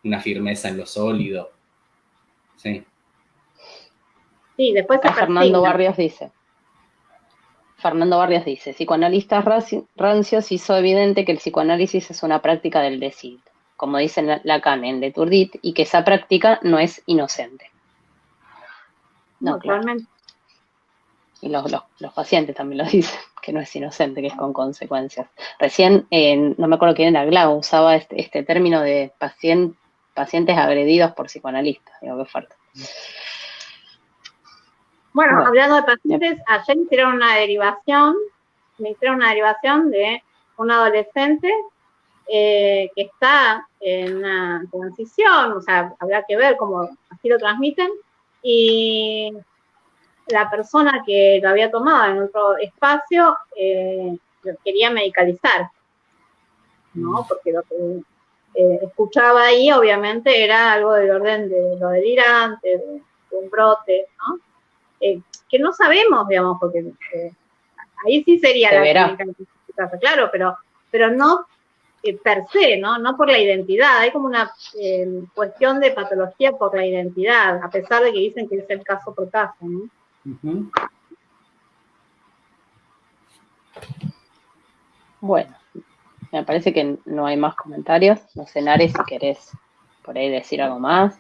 una firmeza en lo sólido. Sí. Sí, después Fernando Barrios dice, psicoanalistas rancios hizo evidente que el psicoanálisis es una práctica del decir, como dice Lacan en Le Tourdit, y que esa práctica no es inocente. No, claro. Y los pacientes también lo dicen, que no es inocente, que es con consecuencias. Recién, no me acuerdo quién era, Glau, usaba este término de pacientes agredidos por psicoanalistas. Digo, qué fuerte. Bueno, hablando de pacientes, ayer me hicieron una derivación de un adolescente que está en una transición, o sea, habrá que ver cómo así lo transmiten, y la persona que lo había tomado en otro espacio lo quería medicalizar, ¿no? Porque lo que escuchaba ahí obviamente era algo del orden de lo delirante, de un brote, ¿no? Que no sabemos, digamos, porque ahí sí sería la clínica, claro, pero no per se, ¿no? No por la identidad, hay como una cuestión de patología por la identidad, a pesar de que dicen que es el caso por caso, ¿no? Uh-huh. Bueno, me parece que no hay más comentarios. No sé, Nare, si querés por ahí decir algo más.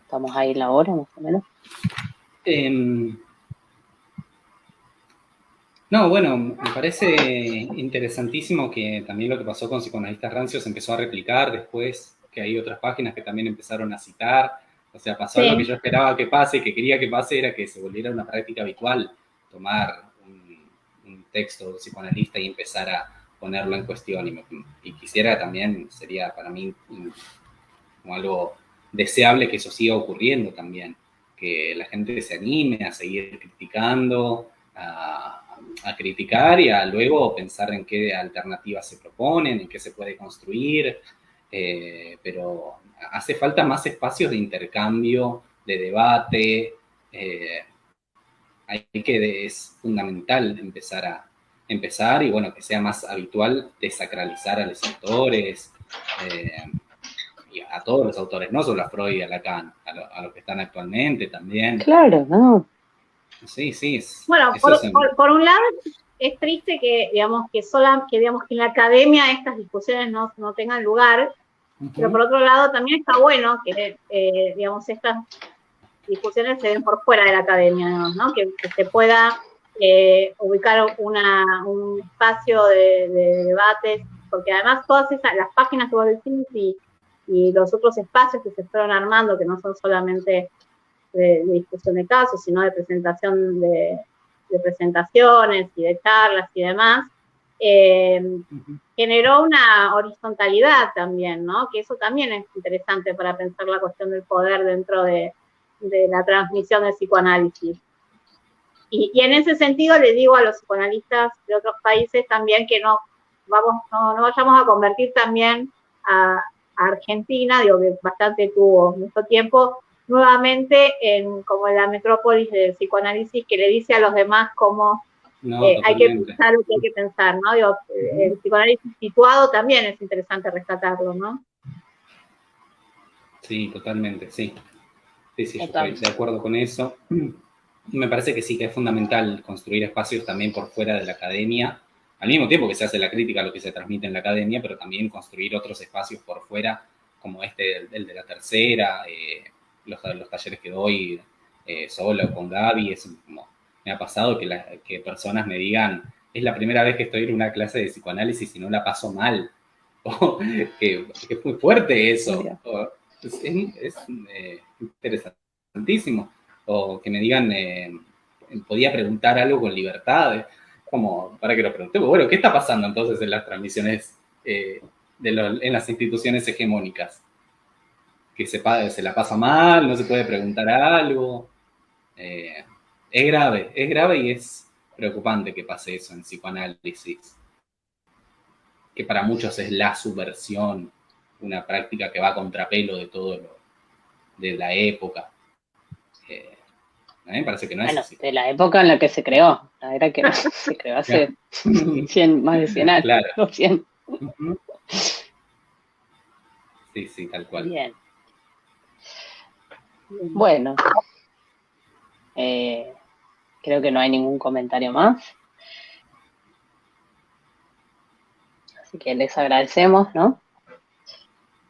Estamos ahí la hora, más o menos. No, bueno, me parece interesantísimo que también lo que pasó con psicoanalistas rancios empezó a replicar después, que hay otras páginas que también empezaron a citar. O sea, pasó lo que yo esperaba que pase, que quería que pase, era que se volviera una práctica habitual, tomar un texto psicoanalista y empezar a ponerlo en cuestión. Y quisiera también, sería para mí como algo deseable que eso siga ocurriendo también, que la gente se anime a seguir criticando, a criticar y a luego pensar en qué alternativas se proponen, en qué se puede construir, pero hace falta más espacios de intercambio, de debate, es fundamental empezar y bueno, que sea más habitual desacralizar a los autores, y a todos los autores, no solo a Freud y a Lacan, a los que están actualmente también. Claro, ¿no? Sí. Bueno, por un lado es triste que digamos que en la academia estas discusiones no tengan lugar, pero por otro lado también está bueno que digamos estas discusiones se den por fuera de la academia, ¿no? Que se pueda ubicar un espacio de debates, porque además todas las páginas que vos decís y los otros espacios que se fueron armando, que no son solamente de discusión de casos, sino de presentación de presentaciones y de charlas y demás, generó una horizontalidad también, ¿no? Que eso también es interesante para pensar la cuestión del poder dentro de la transmisión del psicoanálisis. Y en ese sentido le digo a los psicoanalistas de otros países también que no vayamos a convertir también a Argentina, digo que bastante tuvo mucho tiempo, nuevamente como en la metrópolis del psicoanálisis que le dice a los demás cómo hay que pensar lo que hay que pensar, ¿no? Digo, el psicoanálisis situado también es interesante rescatarlo, ¿no? Sí, totalmente, sí. Sí, yo estoy de acuerdo con eso. Me parece que sí, que es fundamental construir espacios también por fuera de la academia, al mismo tiempo que se hace la crítica a lo que se transmite en la academia, pero también construir otros espacios por fuera, como el de la tercera, los talleres que doy solo con Gaby, me ha pasado que personas me digan, es la primera vez que estoy en una clase de psicoanálisis y no la paso mal, o que es muy fuerte eso, es interesantísimo, o que me digan, podía preguntar algo con libertad, como para que lo preguntemos. Bueno, ¿qué está pasando entonces en las transmisiones en las instituciones hegemónicas? Que se la pasa mal, no se puede preguntar algo. Es grave y es preocupante que pase eso en psicoanálisis, que para muchos es la subversión, una práctica que va a contrapelo de todo de la época. A mí me parece que no es así. De la época en la que se creó, la era que se creó hace más de 100 años. Claro. 200. Sí, tal cual. Bien. Bueno, creo que no hay ningún comentario más. Así que les agradecemos, ¿no?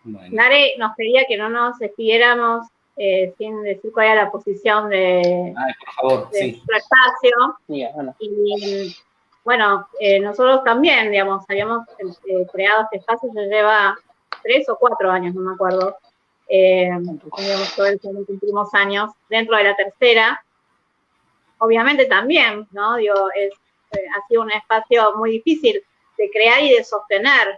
Bueno. Nare nos pedía que no nos despidiéramos sin decir cuál era la posición de por favor, su espacio. Bueno. Y bueno, nosotros también, digamos, habíamos creado este espacio, ya lleva 3 o 4 años, no me acuerdo. Digamos, todos los últimos años, dentro de la tercera. Obviamente también, ¿no? Digo, ha sido un espacio muy difícil de crear y de sostener.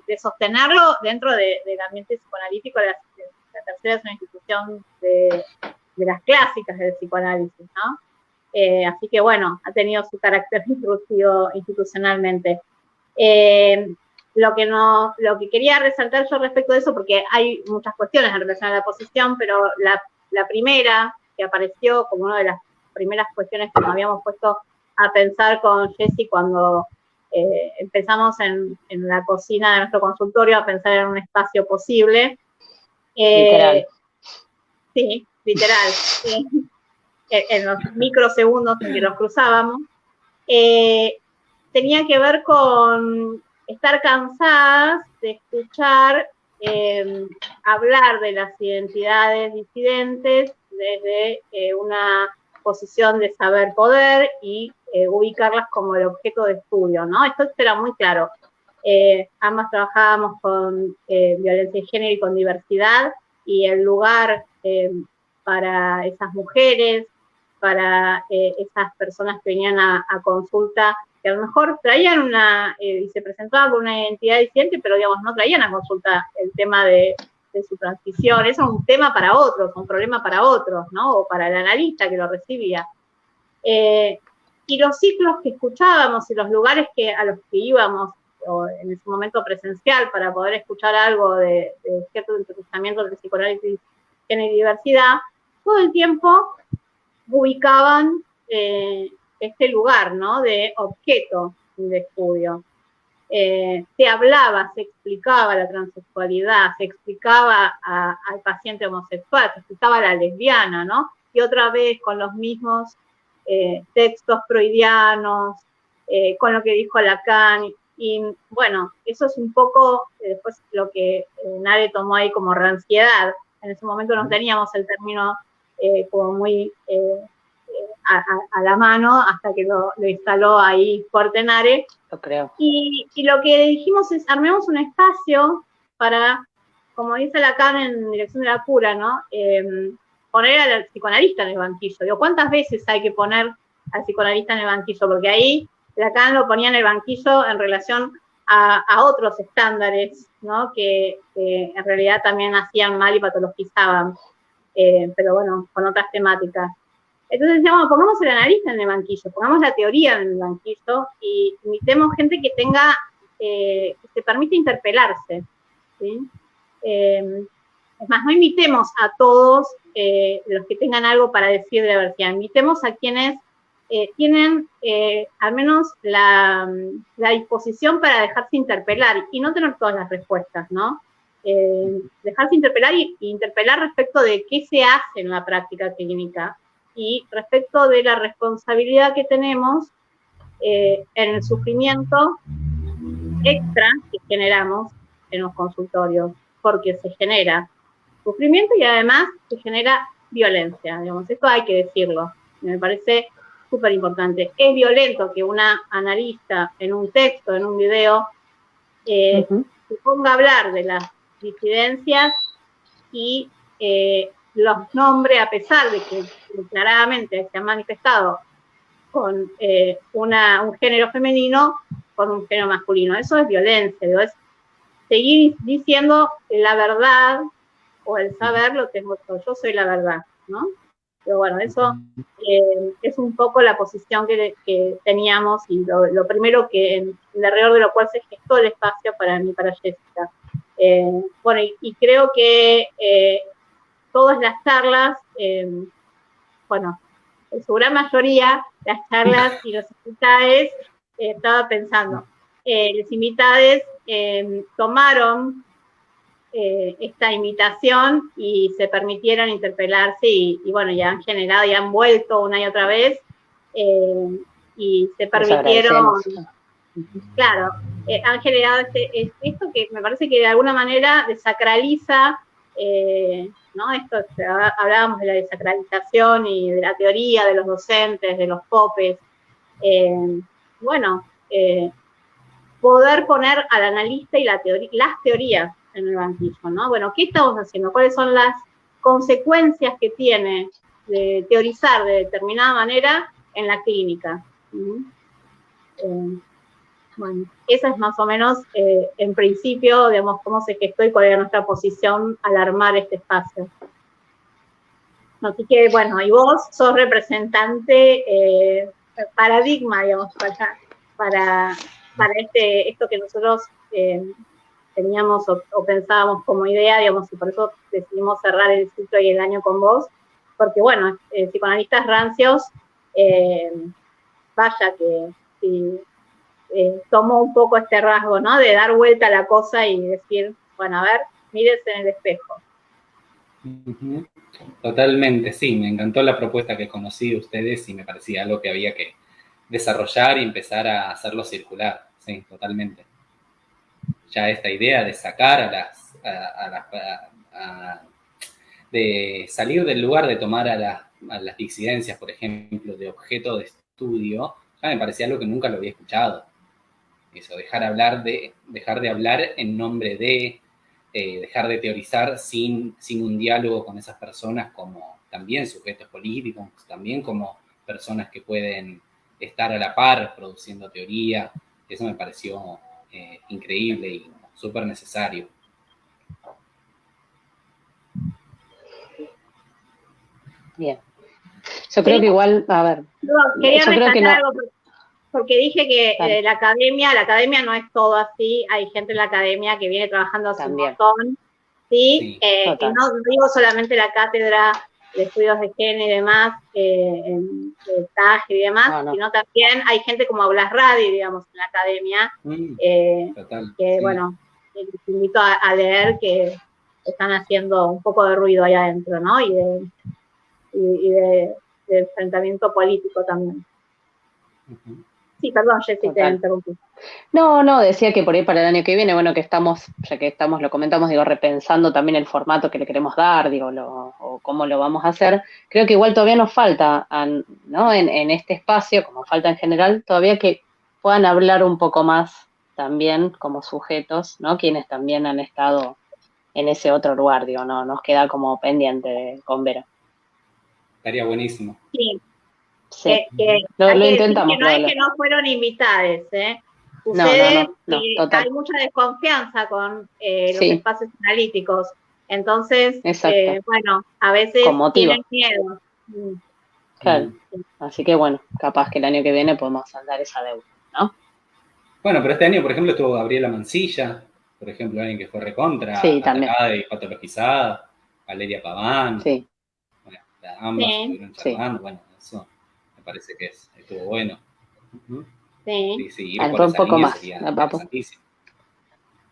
De sostenerlo dentro del ambiente psicoanalítico, la tercera es una institución de las clásicas del psicoanálisis, ¿no? Así que bueno, ha tenido su carácter disruptivo institucionalmente. Lo que quería resaltar yo respecto de eso, porque hay muchas cuestiones en relación a la posición, pero la primera que apareció como una de las primeras cuestiones que nos habíamos puesto a pensar con Jessy cuando empezamos en la cocina de nuestro consultorio a pensar en un espacio posible. Literal. Sí, literal. En los microsegundos en que los cruzábamos. Tenía que ver con estar cansadas de escuchar hablar de las identidades disidentes desde una posición de saber poder y ubicarlas como el objeto de estudio, ¿no? Esto era muy claro. Ambas trabajábamos con violencia de género y con diversidad, y el lugar para esas mujeres, para esas personas que venían a consulta, que a lo mejor traían y se presentaban con una identidad disidente, pero digamos, no traían a consulta el tema de su transición. Eso es un tema para otros, un problema para otros, ¿no? O para el analista que lo recibía. Y los ciclos que escuchábamos y los lugares a los que íbamos, o en ese momento presencial, para poder escuchar algo de cierto interesamiento de psicoanálisis, género y diversidad, todo el tiempo ubicaban este lugar, ¿no? De objeto de estudio. Se hablaba, se explicaba la transexualidad, se explicaba al paciente homosexual, se explicaba a la lesbiana, ¿no? Y otra vez con los mismos textos freudianos, con lo que dijo Lacan, y bueno, eso es un poco después lo que Nare tomó ahí como ranciedad. En ese momento no teníamos el término como muy a la mano, hasta que lo instaló ahí fuerte Nare. Lo creo. Y lo que dijimos es, armemos un espacio para, como dice Lacan en Dirección de la Cura, ¿no? Poner al psicoanalista en el banquillo. Digo, ¿cuántas veces hay que poner al psicoanalista en el banquillo? Porque ahí Lacan lo ponía en el banquillo en relación a otros estándares, ¿no? Que en realidad también hacían mal y patologizaban, pero bueno, con otras temáticas. Entonces decíamos, pongamos el analista en el banquillo, pongamos la teoría en el banquillo y invitemos gente que tenga, que se permita interpelarse, ¿sí? Es más, no invitemos a todos los que tengan algo para decir de la diversidad, invitemos a quienes tienen al menos la disposición para dejarse interpelar y no tener todas las respuestas, ¿no? dejarse interpelar y interpelar respecto de qué se hace en la práctica clínica y respecto de la responsabilidad que tenemos en el sufrimiento extra que generamos en los consultorios, porque se genera sufrimiento y además se genera violencia, digamos, esto hay que decirlo, me parece súper importante. Es violento que una analista en un texto, en un video, se ponga a hablar de las disidencias y los nombre, a pesar de que declaradamente se han manifestado con un género femenino, con un género masculino. Eso es violencia, es seguir diciendo la verdad o el saber lo tengo yo soy la verdad, ¿no? Pero bueno, eso es un poco la posición que teníamos y lo primero que, alrededor de lo cual se gestó el espacio para mí, para Jessica. Bueno, y creo que todas las charlas, bueno, en su gran mayoría, las charlas y los invitados, estaba pensando, los invitados tomaron esta invitación y se permitieron interpelarse y bueno, ya han generado, ya han vuelto una y otra vez y se permitieron, claro, han generado esto que me parece que de alguna manera desacraliza, ¿no? Esto, hablábamos de la desacralización y de la teoría de los docentes, de los popes, bueno, poder poner al analista y las teorías en el banquillo, ¿no? Bueno, ¿qué estamos haciendo? ¿Cuáles son las consecuencias que tiene de teorizar de determinada manera en la clínica? Bueno, esa es más o menos, en principio, digamos, cómo se gestó y cuál era nuestra posición al armar este espacio. Así que, bueno, y vos sos representante, paradigma, digamos, para esto que nosotros teníamos o pensábamos como idea, digamos, y por eso decidimos cerrar el ciclo y el año con vos, porque, bueno, psicoanalistas rancios, vaya que sí, tomó un poco este rasgo, ¿no? De dar vuelta a la cosa y decir, bueno, a ver, mírese en el espejo. Totalmente, sí, me encantó la propuesta que conocí de ustedes y me parecía algo que había que desarrollar y empezar a hacerlo circular, sí, totalmente. Ya esta idea de sacar de salir del lugar de tomar a las disidencias, por ejemplo, de objeto de estudio, ya me parecía algo que nunca lo había escuchado. Eso, dejar de hablar en nombre de, dejar de teorizar sin un diálogo con esas personas como también sujetos políticos, también como personas que pueden estar a la par produciendo teoría. Eso me pareció increíble y súper necesario. Bien. Yo creo que igual, a ver. No, quería rescatar algo porque dije que la academia no es todo así, hay gente en la academia que viene trabajando hace un montón, ¿sí? Que no digo solamente la cátedra de estudios de género y demás, en TAG y demás, sino también hay gente como Blas Radi, digamos, en la academia, que bueno, les invito a leer, que están haciendo un poco de ruido ahí adentro, ¿no? Y de enfrentamiento político también. Sí, perdón, Jessica, te interrumpí. No, decía que por ahí para el año que viene, bueno, ya que estamos, lo comentamos, digo, repensando también el formato que le queremos dar, digo, o cómo lo vamos a hacer. Creo que igual todavía nos falta, ¿no? En este espacio, como falta en general, todavía que puedan hablar un poco más también como sujetos, ¿no? Quienes también han estado en ese otro lugar, digo, no, nos queda como pendiente con Vero. Estaría buenísimo. Sí. Sí. Lo intentamos. Que no es que no fueron invitados, Sucede que hay mucha desconfianza con los espacios analíticos. Entonces, bueno, a veces tienen miedo. Claro. Así que bueno, capaz que el año que viene podemos saldar esa deuda, ¿no? Bueno, pero este año, por ejemplo, estuvo Gabriela Mancilla, por ejemplo, alguien que fue recontra, atacada y patologizada, Valeria Paván. Sí. Bueno, ambas estuvieron charlando, bueno, eso me parece que estuvo bueno. Sí. Ir por un poco más. Sería interesantísimo.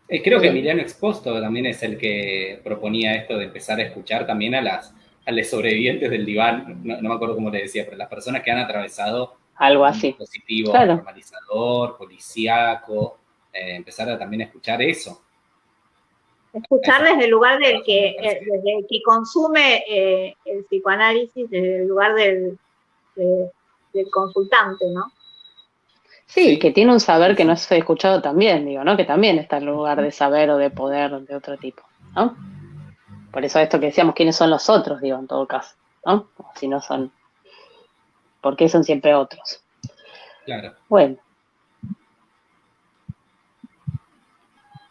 Creo que Emiliano Exposto también es el que proponía esto de empezar a escuchar también a los sobrevivientes del diván, no me acuerdo cómo le decía, pero las personas que han atravesado Algo un así. dispositivo Claro. normalizador, policíaco, empezar a también escuchar eso. Escuchar desde el lugar desde el que consume el psicoanálisis, desde el lugar del consultante, ¿no? Sí, que tiene un saber que no se ha escuchado también, digo, ¿no? Que también está en lugar de saber o de poder de otro tipo, ¿no? Por eso esto que decíamos, ¿quiénes son los otros, digo, en todo caso, ¿no? Si no son, ¿por qué son siempre otros? Claro. Bueno.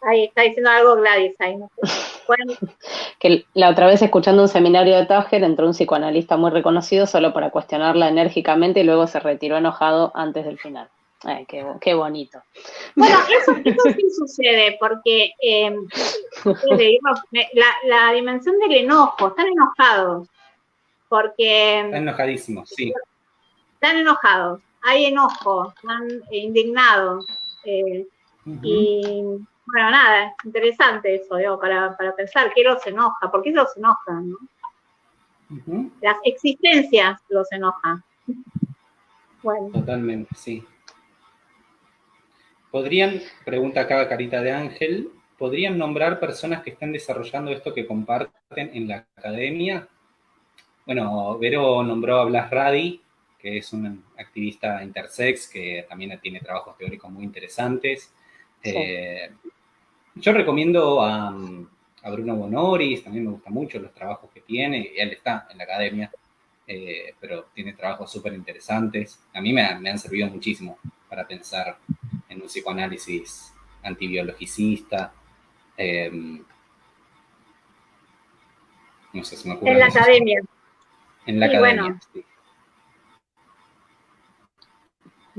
Ahí está diciendo algo Gladys, ahí no sé. Bueno. Que la otra vez escuchando un seminario de Tager entró un psicoanalista muy reconocido solo para cuestionarla enérgicamente y luego se retiró enojado antes del final. Ay, qué bonito. Bueno, eso sí sucede, porque la dimensión del enojo, están enojados, porque... Están enojadísimos, sí. Están enojados, hay enojo, están indignados, y bueno, nada, es interesante eso, digo, para pensar qué los enoja, por qué los enojan, ¿no? Las existencias los enojan. Bueno. Totalmente, sí. ¿Podrían, pregunta acá Carita de Ángel, ¿podrían nombrar personas que estén desarrollando esto que comparten en la academia? Bueno, Vero nombró a Blas Radi, que es un activista intersex que también tiene trabajos teóricos muy interesantes. Sí. Yo recomiendo a Bruno Bonoris, también me gustan mucho los trabajos que tiene, él está en la academia, pero tiene trabajos súper interesantes. A mí me han servido muchísimo para pensar en un psicoanálisis antibiologicista. No sé si me ocurre. En la academia. En la academia, bueno. Sí.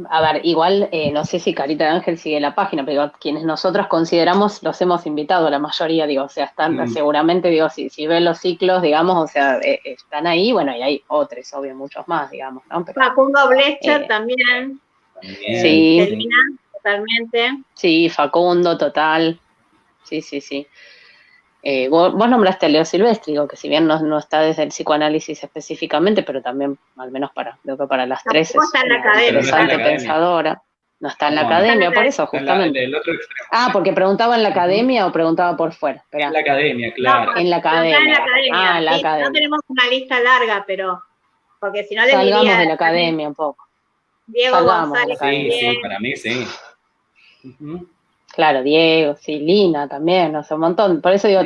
A ver, igual, no sé si Carita de Ángel sigue la página, pero quienes nosotros consideramos los hemos invitado, la mayoría, digo, o sea, están seguramente, digo, si ven los ciclos, digamos, o sea, están ahí, bueno, y hay otros, obvio, muchos más, digamos, ¿no? Pero, Facundo Blecher también. Sí. Selina, totalmente. Sí, Facundo, total. Sí. Vos nombraste a Leo Silvestri, digo, que si bien no está desde el psicoanálisis específicamente, pero también, al menos creo que para las tres, es una interesante pensadora. No está en la academia, por eso, justamente. Porque preguntaba en la academia o preguntaba por fuera. Esperá. En la academia, claro. En la academia. En la academia. En la academia. No tenemos una lista larga, pero porque si no le Salgamos diría... de la academia un poco. Diego González. Sí, para mí sí. Claro, Diego, sí, Lina también, o sea, un montón. Por eso digo,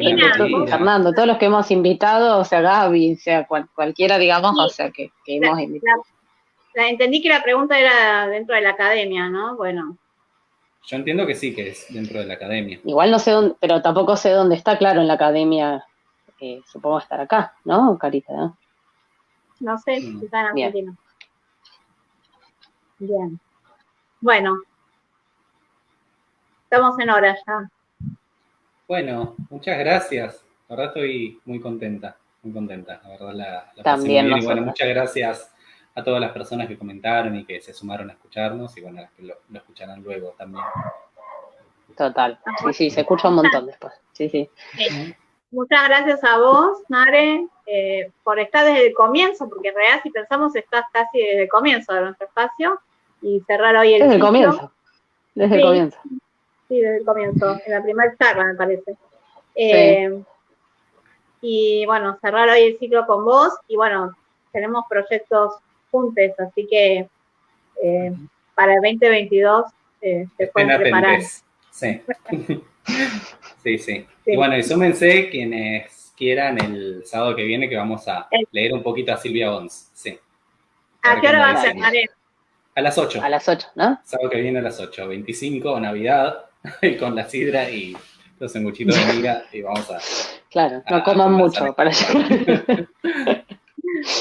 Fernando, todos los que hemos invitado, o sea, Gaby, o sea, cualquiera, digamos, sí, o sea, que hemos invitado. Entendí que la pregunta era dentro de la academia, ¿no? Bueno. Yo entiendo que sí, que es dentro de la academia. Igual no sé dónde, pero tampoco sé dónde está, claro, en la academia, supongo estar acá, ¿no, Carita? ¿No? No sé, si está en Argentina. Bien. Bueno. Estamos en hora ya. Bueno, muchas gracias. La verdad estoy muy contenta, la verdad la También pasé muy bien. Y bueno, muchas gracias a todas las personas que comentaron y que se sumaron a escucharnos y bueno, las que lo escucharán luego también. Total, sí, se escucha un montón después. Sí. Muchas gracias a vos, Mare, por estar desde el comienzo, porque en realidad si pensamos estás casi desde el comienzo de nuestro espacio y cerrar hoy el Desde ciclo. El comienzo. Desde el comienzo. Sí, desde el comienzo, en la primera charla, me parece. Y bueno, cerrar hoy el ciclo con vos, y bueno, tenemos proyectos juntos, así que para el 2022 se pueden preparar. Sí. Sí. Y bueno, y súmense quienes quieran el sábado que viene, que vamos a leer un poquito a Silvia Bons. Sí. ¿A qué hora va a ser, Mare? A las 8. A las 8, ¿no? Sábado que viene a las 8, 25, Navidad, con la sidra y los sanguchitos de miga, y vamos a... Claro, no coman mucho para llegar.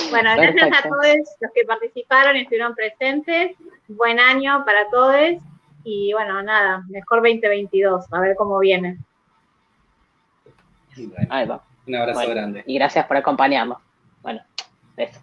Bueno, gracias a todos los que participaron y estuvieron presentes. Buen año para todos. Y bueno, nada, mejor 2022, a ver cómo viene. Bueno, ahí va. Un abrazo grande. Y gracias por acompañarnos. Bueno, besos.